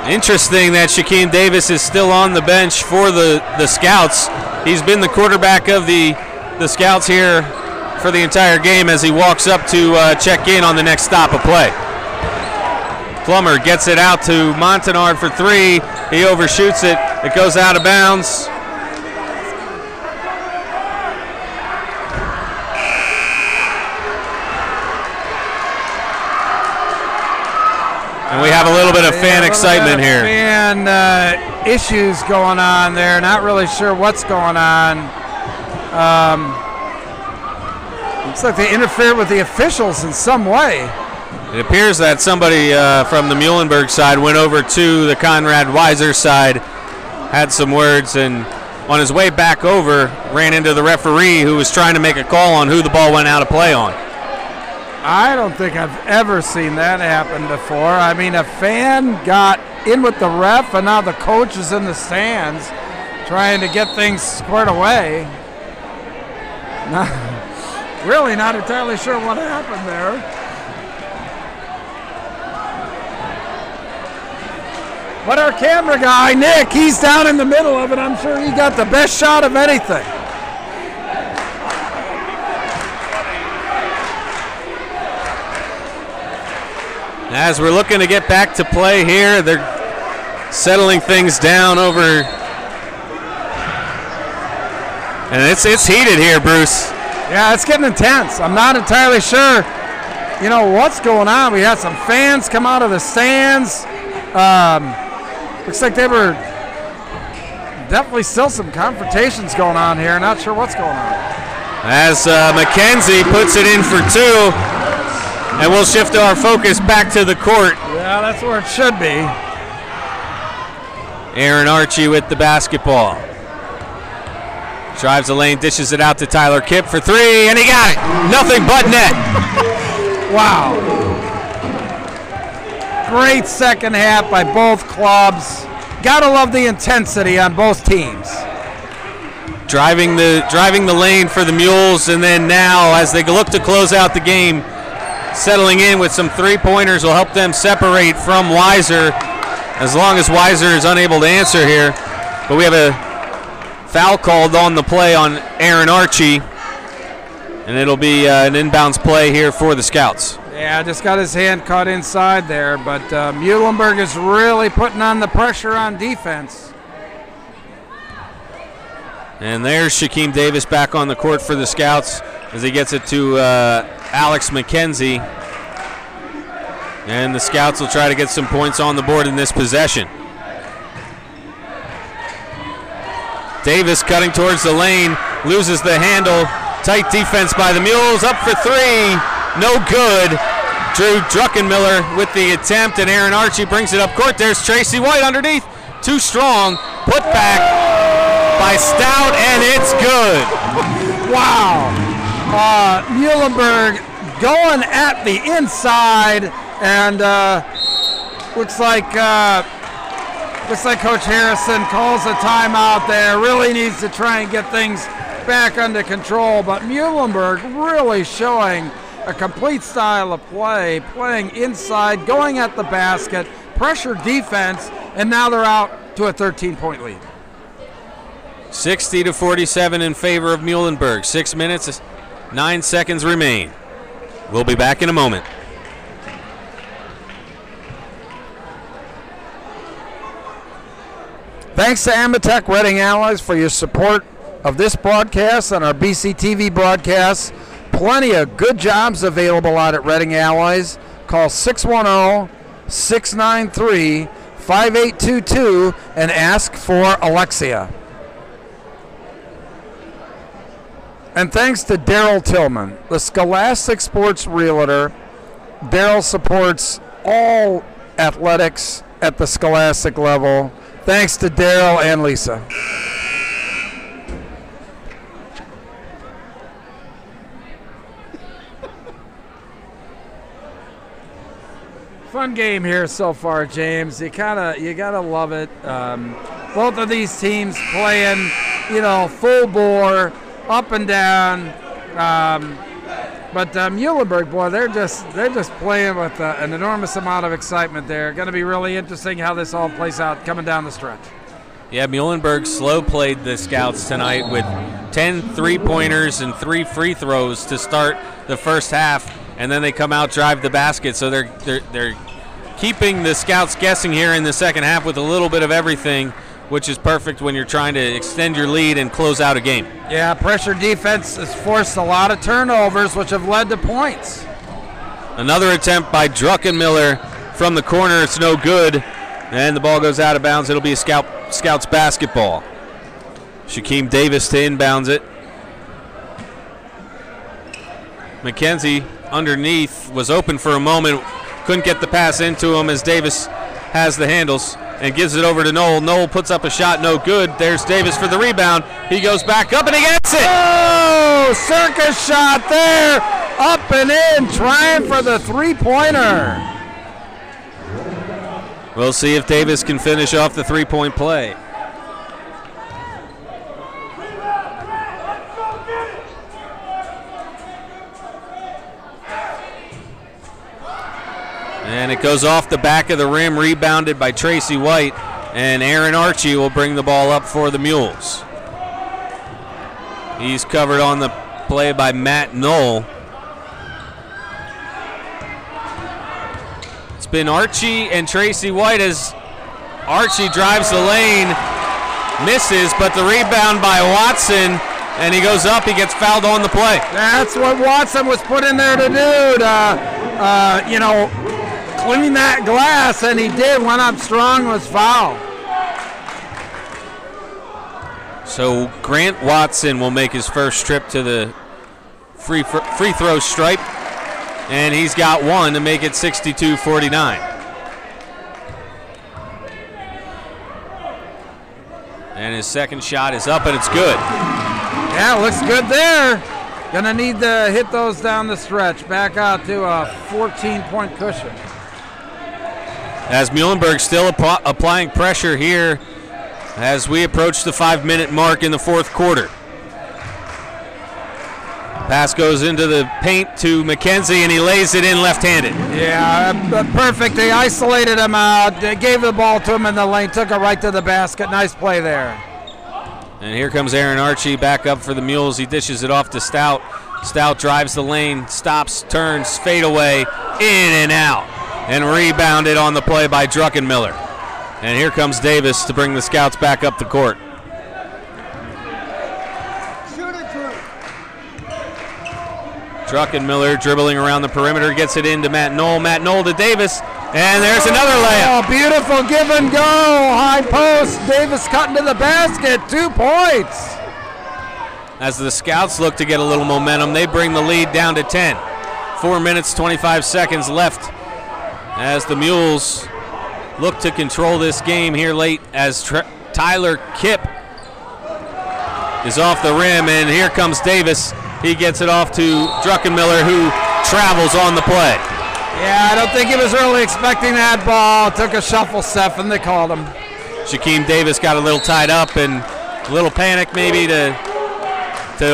Interesting that Shaquem Davis is still on the bench for the Scouts. He's been the quarterback of the Scouts here for the entire game as he walks up to check in on the next stop of play. Plummer gets it out to Montanard for 3. He overshoots it. It goes out of bounds. And we have a little bit of fan excitement here. Fan issues going on there. Not really sure what's going on. Looks like they interfered with the officials in some way. It appears that somebody from the Muhlenburg side went over to the Conrad Weiser side, had some words, and on his way back over, ran into the referee who was trying to make a call on who the ball went out of play on. I don't think I've ever seen that happen before. I mean, a fan got in with the ref, and now the coach is in the stands trying to get things squared away. Really not entirely sure what happened there. But our camera guy, Nick, he's down in the middle of it. I'm sure he got the best shot of anything. As we're looking to get back to play here, they're settling things down over. And it's heated here, Bruce. Yeah, it's getting intense. I'm not entirely sure, what's going on. We had some fans come out of the stands. Looks like they were definitely still some confrontations going on here. Not sure what's going on. As McKenzie puts it in for 2. And we'll shift our focus back to the court. Yeah, that's where it should be. Aaron Archie with the basketball. Drives the lane, dishes it out to Tyler Kipp for 3, and he got it. Nothing but net. Wow. Great second half by both clubs. Gotta love the intensity on both teams. Driving the lane for the Mules, and then now as they look to close out the game, settling in with some 3-pointers will help them separate from Weiser, as long as Weiser is unable to answer here. But we have a foul called on the play on Aaron Archie, and it'll be an inbounds play here for the Scouts. Yeah, just got his hand caught inside there, but Muhlenburg is really putting on the pressure on defense. And there's Shaquem Davis back on the court for the Scouts as he gets it to Alex McKenzie. And the Scouts will try to get some points on the board in this possession. Davis cutting towards the lane, loses the handle. Tight defense by the Mules, up for 3, no good. Drew Druckenmiller with the attempt, and Aaron Archie brings it up court. There's Tracy White underneath, too strong, put back by Stout, and it's good. Wow. Muhlenburg going at the inside, and looks like Coach Harrison calls a timeout there. Really needs to try and get things back under control, but Muhlenburg really showing a complete style of play, playing inside, going at the basket, pressure defense, and now they're out to a 13-point lead. 60-47 in favor of Muhlenburg. 6 minutes, 9 seconds remain. We'll be back in a moment. Thanks to Amatec Reading Alloys for your support of this broadcast and our BCTV broadcasts. Plenty of good jobs available out at Reading Alloys. Call 610-693-5822 and ask for Alexia. And thanks to Daryl Tillman, the Scholastic Sports Realtor. Daryl supports all athletics at the Scholastic level. Thanks to Daryl and Lisa. Fun game here so far, James. You gotta love it. Both of these teams playing, full bore, up and down. But Muhlenburg, boy, they're just playing with an enormous amount of excitement there. Going to be really interesting how this all plays out coming down the stretch. Yeah, Muhlenburg slow played the Scouts tonight with 10 3-pointers and 3 free throws to start the first half, and then they come out, drive the basket. So they're keeping the Scouts guessing here in the second half with a little bit of everything, which is perfect when you're trying to extend your lead and close out a game. Yeah, pressure defense has forced a lot of turnovers, which have led to points. Another attempt by Druckenmiller from the corner. It's no good, and the ball goes out of bounds. It'll be a Scouts basketball. Shaquem Davis to inbounds it. McKenzie underneath was open for a moment. Couldn't get the pass into him as Davis has the handles and gives it over to Knoll. Knoll puts up a shot, no good. There's Davis for the rebound. He goes back up and he gets it. Oh, circus shot there. Up and in, trying for the three-pointer. We'll see if Davis can finish off the three-point play. And it goes off the back of the rim, rebounded by Tracy White, and Aaron Archie will bring the ball up for the Mules. He's covered on the play by Matt Knoll. It's been Archie and Tracy White as Archie drives the lane, misses, but the rebound by Watson, and he goes up, he gets fouled on the play. That's what Watson was put in there to do, clean that glass, and he did. Went up strong, was fouled. So Grant Watson will make his first trip to the free throw stripe, and he's got one to make it 62-49. And his second shot is up, and it's good. Yeah, looks good there. Gonna need to hit those down the stretch. Back out to a 14-point cushion. As Muhlenburg still applying pressure here as we approach the 5-minute mark in the fourth quarter. Pass goes into the paint to McKenzie, and he lays it in left-handed. Yeah, perfect. They isolated him out. They gave the ball to him in the lane, took it right to the basket. Nice play there. And here comes Aaron Archie back up for the Mules. He dishes it off to Stout. Stout drives the lane, stops, turns, fade away, in and out. And rebounded on the play by Druckenmiller. And here comes Davis to bring the Scouts back up the court. Druckenmiller dribbling around the perimeter, gets it into Matt Knoll. Matt Knoll to Davis, and there's another layup. Oh, beautiful give and go. High post. Davis cutting to the basket. 2 points. As the Scouts look to get a little momentum, they bring the lead down to 10. 4 minutes, 25 seconds left as the Mules look to control this game here late as Tyler Kipp is off the rim, and here comes Davis. He gets it off to Druckenmiller, who travels on the play. Yeah, I don't think he was really expecting that ball. Took a shuffle step, and they called him. Shaquem Davis got a little tied up and a little panic maybe to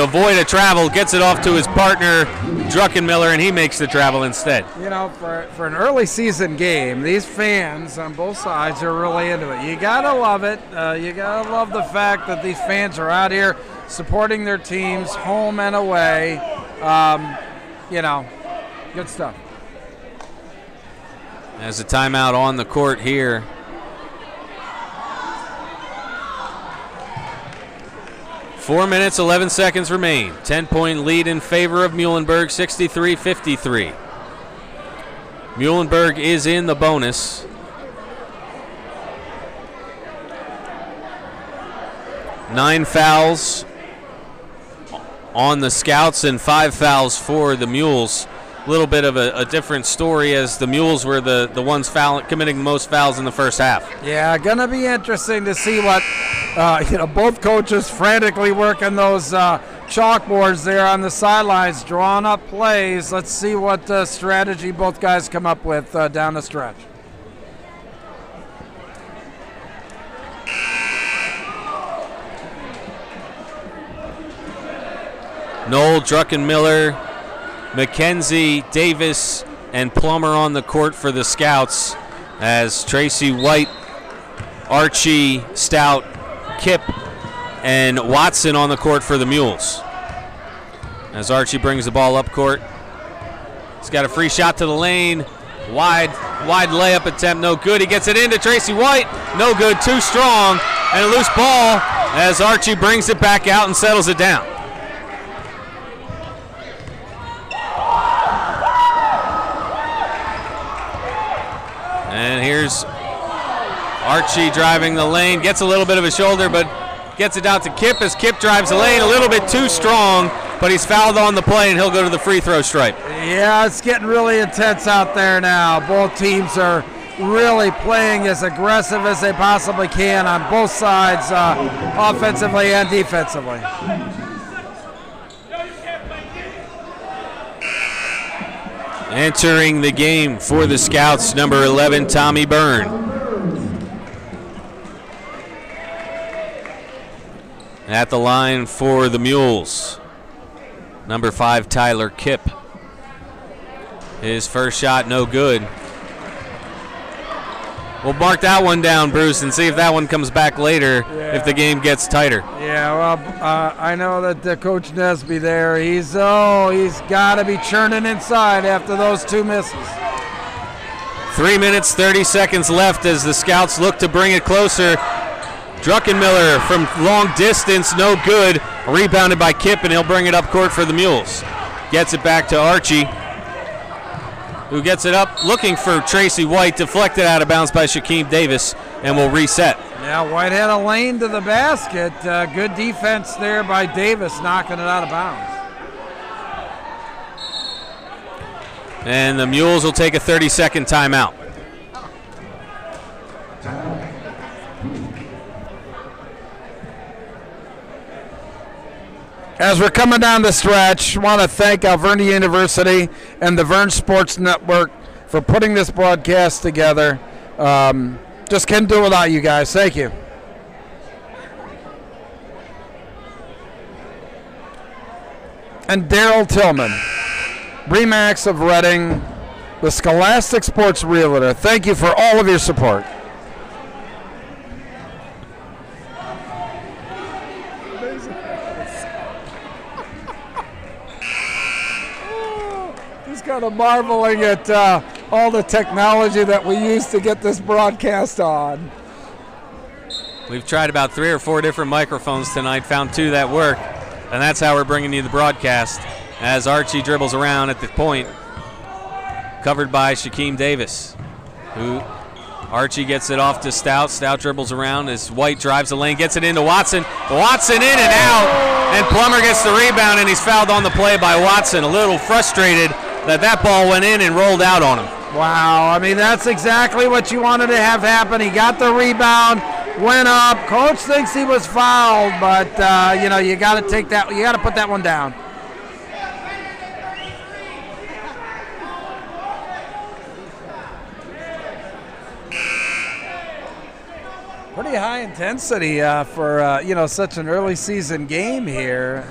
avoid a travel. Gets it off to his partner, Druckenmiller, and he makes the travel instead. You know, for an early season game, these fans on both sides are really into it. You got to love it. You got to love the fact that these fans are out here supporting their teams home and away. Good stuff. As a timeout on the court here. Four minutes, 11 seconds remain. 10-point lead in favor of Muhlenburg, 63-53. Muhlenburg is in the bonus. Nine fouls on the Scouts and 5 fouls for the Mules. A little bit of a different story as the Mules were the ones committing the most fouls in the first half. Yeah, gonna be interesting to see what both coaches frantically working those chalkboards there on the sidelines, drawing up plays. Let's see what strategy both guys come up with down the stretch. Knoll, Druckenmiller, McKenzie, Davis, and Plummer on the court for the Scouts, as Tracy White, Archie, Stout, Kip, and Watson on the court for the Mules. As Archie brings the ball up court. He's got a free shot to the lane. Wide layup attempt, no good. He gets it into Tracy White, no good, too strong, and a loose ball as Archie brings it back out and settles it down. And here's Archie driving the lane, gets a little bit of a shoulder, but gets it out to Kip as Kip drives the lane, a little bit too strong, but he's fouled on the play and he'll go to the free throw stripe. Yeah, it's getting really intense out there now. Both teams are really playing as aggressive as they possibly can on both sides, offensively and defensively. Entering the game for the Scouts, number 11, Tommy Byrne. At the line for the Mules, number 5, Tyler Kipp. His first shot, no good. We'll mark that one down, Bruce, and see if that one comes back later if the game gets tighter. Yeah, well, I know that Coach Nesby there, he's got to be churning inside after those two misses. 3 minutes, 30 seconds left as the Scouts look to bring it closer. Druckenmiller from long distance, no good. Rebounded by Kipp, and he'll bring it up court for the Mules. Gets it back to Archie, who gets it up, looking for Tracy White, deflected out of bounds by Shaquem Davis, and will reset. Yeah, White had a lane to the basket. Good defense there by Davis, knocking it out of bounds. And the Mules will take a 30-second timeout. As we're coming down the stretch, I want to thank Alvernia University and the Vern Sports Network for putting this broadcast together. Just couldn't do it without you guys. Thank you. And Daryl Tillman, Remax of Reading, the Scholastic Sports Realtor. Thank you for all of your support. Kind of marveling at all the technology that we use to get this broadcast on. We've tried about 3 or 4 different microphones tonight, found 2 that work, and that's how we're bringing you the broadcast as Archie dribbles around at the point, covered by Shaquem Davis, who Archie gets it off to Stout. Stout dribbles around as White drives the lane, gets it into Watson. Watson in and out, and Plummer gets the rebound, and he's fouled on the play by Watson. A little frustrated that ball went in and rolled out on him. Wow, I mean, that's exactly what you wanted to have happen. He got the rebound, went up. Coach thinks he was fouled, but, you got to take that. You got to put that one down. Pretty high intensity for, such an early season game here.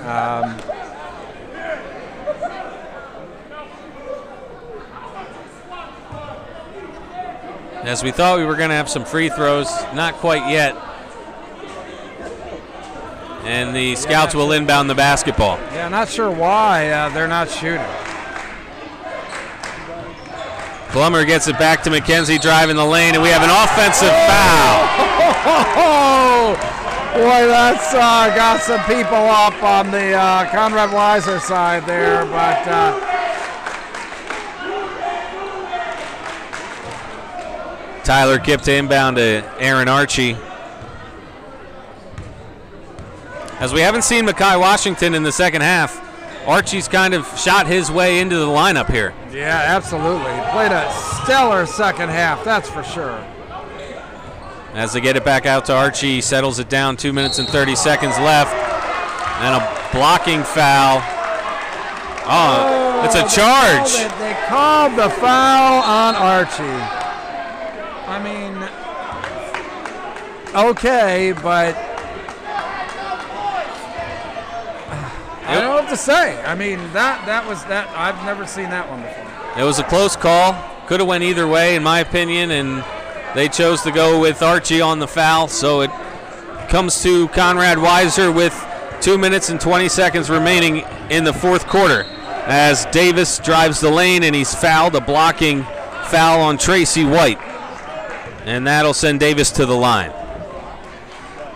As we thought we were going to have some free throws, not quite yet. And the Scouts will inbound the basketball. Yeah, not sure why they're not shooting. Plummer gets it back to McKenzie driving the lane, and we have an offensive foul. Boy, that's got some people up on the Conrad Weiser side there, but Tyler Kipp to inbound to Aaron Archie. As we haven't seen Mekhi Washington in the second half, Archie's kind of shot his way into the lineup here. Yeah, absolutely. He played a stellar second half, that's for sure. As they get it back out to Archie, settles it down, 2 minutes and 30 seconds left. And a blocking foul. Oh, it's a charge. They called the foul on Archie. I mean, okay, but I don't know if to say. I mean, that was that. I've never seen that one before. It was a close call. Could have went either way, in my opinion, and they chose to go with Archie on the foul. So it comes to Conrad Weiser with 2 minutes and 20 seconds remaining in the fourth quarter as Davis drives the lane and he's fouled, a blocking foul on Tracy White. And that'll send Davis to the line.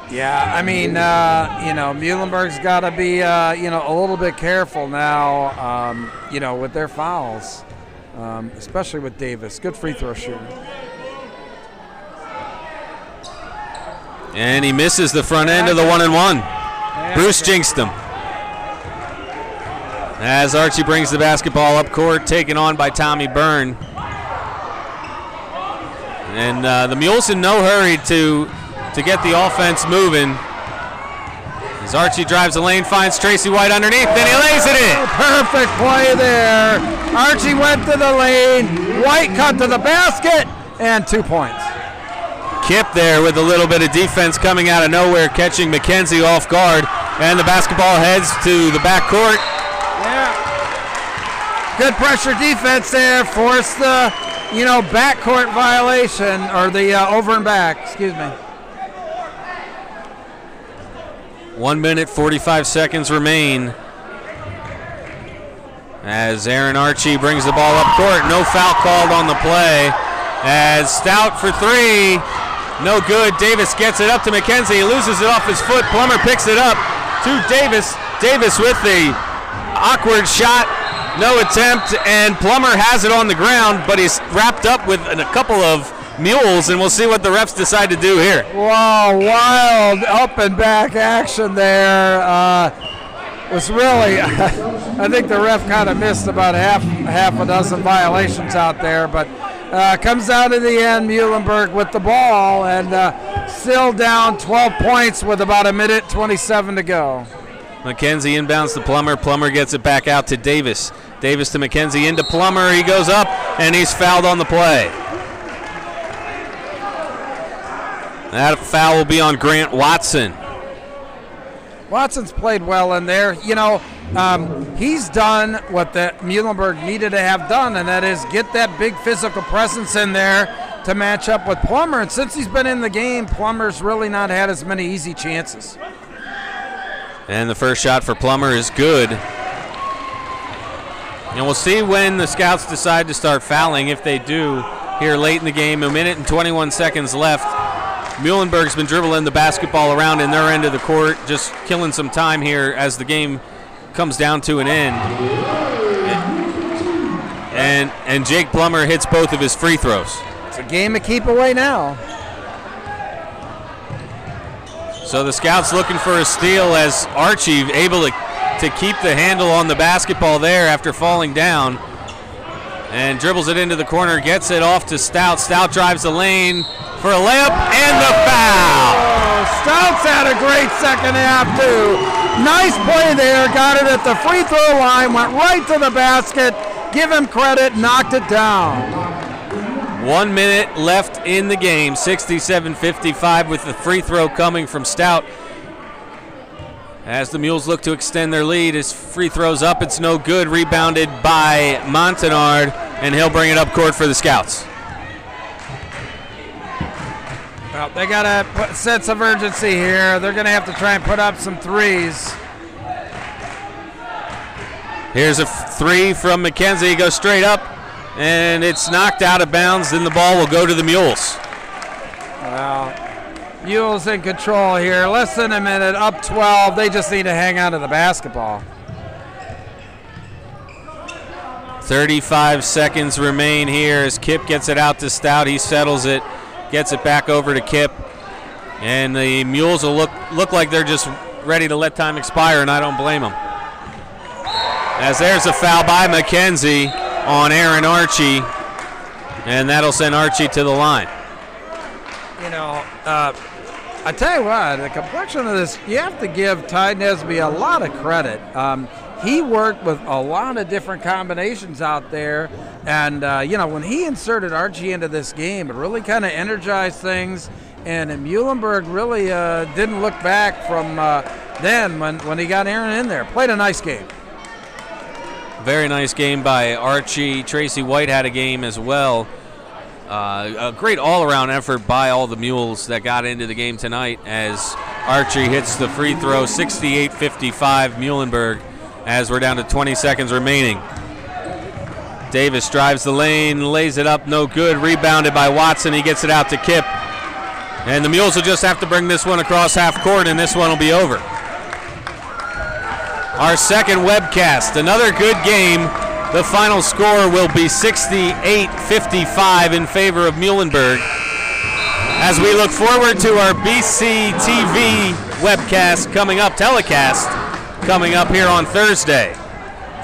Yeah, I mean, Muhlenburg's got to be, a little bit careful now, with their fouls, especially with Davis. Good free throw shooter. And he misses the front end of the 1-and-1. Bruce jinxed him. As Archie brings the basketball up court, taken on by Tommy Byrne. And the Mules in no hurry to get the offense moving. As Archie drives the lane, finds Tracy White underneath, then he lays it in. Perfect play there. Archie went to the lane, White cut to the basket, and 2 points. Kip there with a little bit of defense coming out of nowhere, catching McKenzie off guard, and the basketball heads to the backcourt. Yeah. Good pressure defense there, forced the, backcourt violation, or the over and back, excuse me. 1 minute, 45 seconds remain. As Aaron Archie brings the ball up court, no foul called on the play. As Stout for three, no good. Davis gets it up to McKenzie. He loses it off his foot. Plummer picks it up to Davis. Davis with the awkward shot. No attempt, and Plummer has it on the ground, but he's wrapped up with a couple of Mules, and we'll see what the refs decide to do here. Wow, wild up and back action there. Was really, I think the ref kind of missed about half a dozen violations out there, but comes out in the end, Muhlenburg with the ball, and still down 12 points with about 1:27 to go. McKenzie inbounds to Plummer. Plummer gets it back out to Davis. Davis to McKenzie, into Plummer. He goes up, and he's fouled on the play. That foul will be on Grant Watson. Watson's played well in there. He's done what the Muhlenburg needed to have done, and that is get that big physical presence in there to match up with Plummer. And since he's been in the game, Plummer's really not had as many easy chances. And the first shot for Plummer is good. And we'll see when the Scouts decide to start fouling, if they do, here late in the game. 1 minute and 21 seconds left. Muhlenberg's been dribbling the basketball around in their end of the court, just killing some time here as the game comes down to an end. And Jake Plummer hits both of his free throws. It's a game of keep away now. So the Scouts looking for a steal as Archie able to keep the handle on the basketball there after falling down. And dribbles it into the corner, gets it off to Stout. Stout drives the lane for a layup and the foul. Oh, Stout's had a great second half too. Nice play there, got it at the free throw line, went right to the basket. Give him credit, knocked it down. 1 minute left in the game, 67-55 with the free throw coming from Stout. As the Mules look to extend their lead, his free throw's up, it's no good, rebounded by Montanard, and he'll bring it up court for the Scouts. Well, they got a sense of urgency here. They're going to have to try and put up some threes. Here's a three from McKenzie, he goes straight up, and it's knocked out of bounds, then the ball will go to the Mules. Well, Mules in control here. Less than a minute, up 12. They just need to hang on to the basketball. 35 seconds remain here as Kip gets it out to Stout. He settles it, gets it back over to Kip. And the Mules will look like they're just ready to let time expire, and I don't blame them. As there's a foul by McKenzie on Aaron Archie, and that'll send Archie to the line. I tell you what, the complexion of this, you have to give Ty Nesby a lot of credit. He worked with a lot of different combinations out there, and when he inserted Archie into this game, it really kind of energized things, and Muhlenburg really didn't look back from then when he got Aaron in there. Played a nice game. Very nice game by Archie. Tracy White had a game as well. A great all-around effort by all the Mules that got into the game tonight as Archie hits the free throw. 68-55 Muhlenburg as we're down to 20 seconds remaining. Davis drives the lane, lays it up, no good. Rebounded by Watson. He gets it out to Kip. And the Mules will just have to bring this one across half court, and this one will be over. Our second webcast, another good game. The final score will be 68-55 in favor of Muhlenburg. As we look forward to our BC TV webcast coming up, telecast coming up here on Thursday.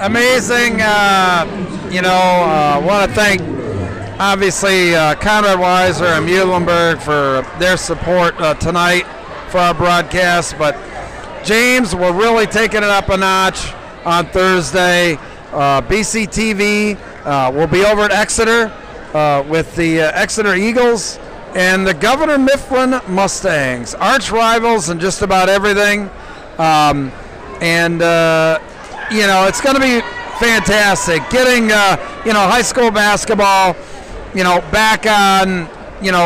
Amazing. Want to thank, obviously, Conrad Weiser and Muhlenburg for their support tonight for our broadcast. But James, we're really taking it up a notch on Thursday. BC TV will be over at Exeter with the Exeter Eagles and the Governor Mifflin Mustangs, arch rivals in just about everything. It's going to be fantastic. Getting, high school basketball, back on,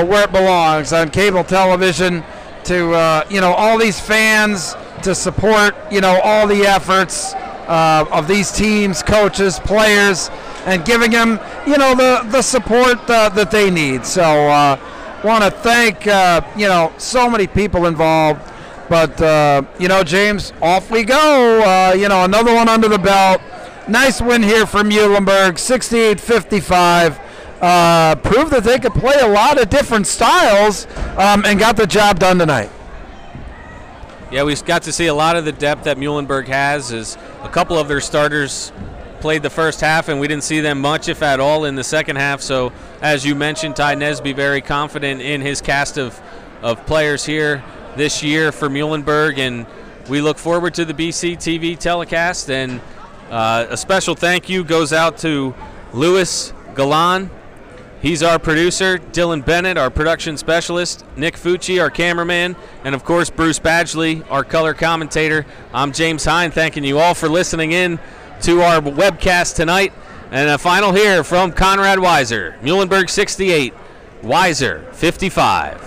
where it belongs, on cable television, to, all these fans to support, all the efforts of these teams, coaches, players, and giving them, the support that they need. So want to thank, so many people involved. But, James, off we go. Another one under the belt. Nice win here for Muhlenburg, 68-55. Proved that they could play a lot of different styles and got the job done tonight. Yeah, we got to see a lot of the depth that Muhlenburg has. As a couple of their starters played the first half, and we didn't see them much, if at all, in the second half. So, as you mentioned, Ty Nesby very confident in his cast of players here this year for Muhlenburg, and we look forward to the BC TV telecast. And a special thank you goes out to Louis Galan. He's our producer. Dylan Bennett, our production specialist. Nick Fucci, our cameraman. And, of course, Bruce Badgley, our color commentator. I'm James Hine, thanking you all for listening in to our webcast tonight. And a final here from Conrad Weiser. Muhlenburg 68, Weiser 55.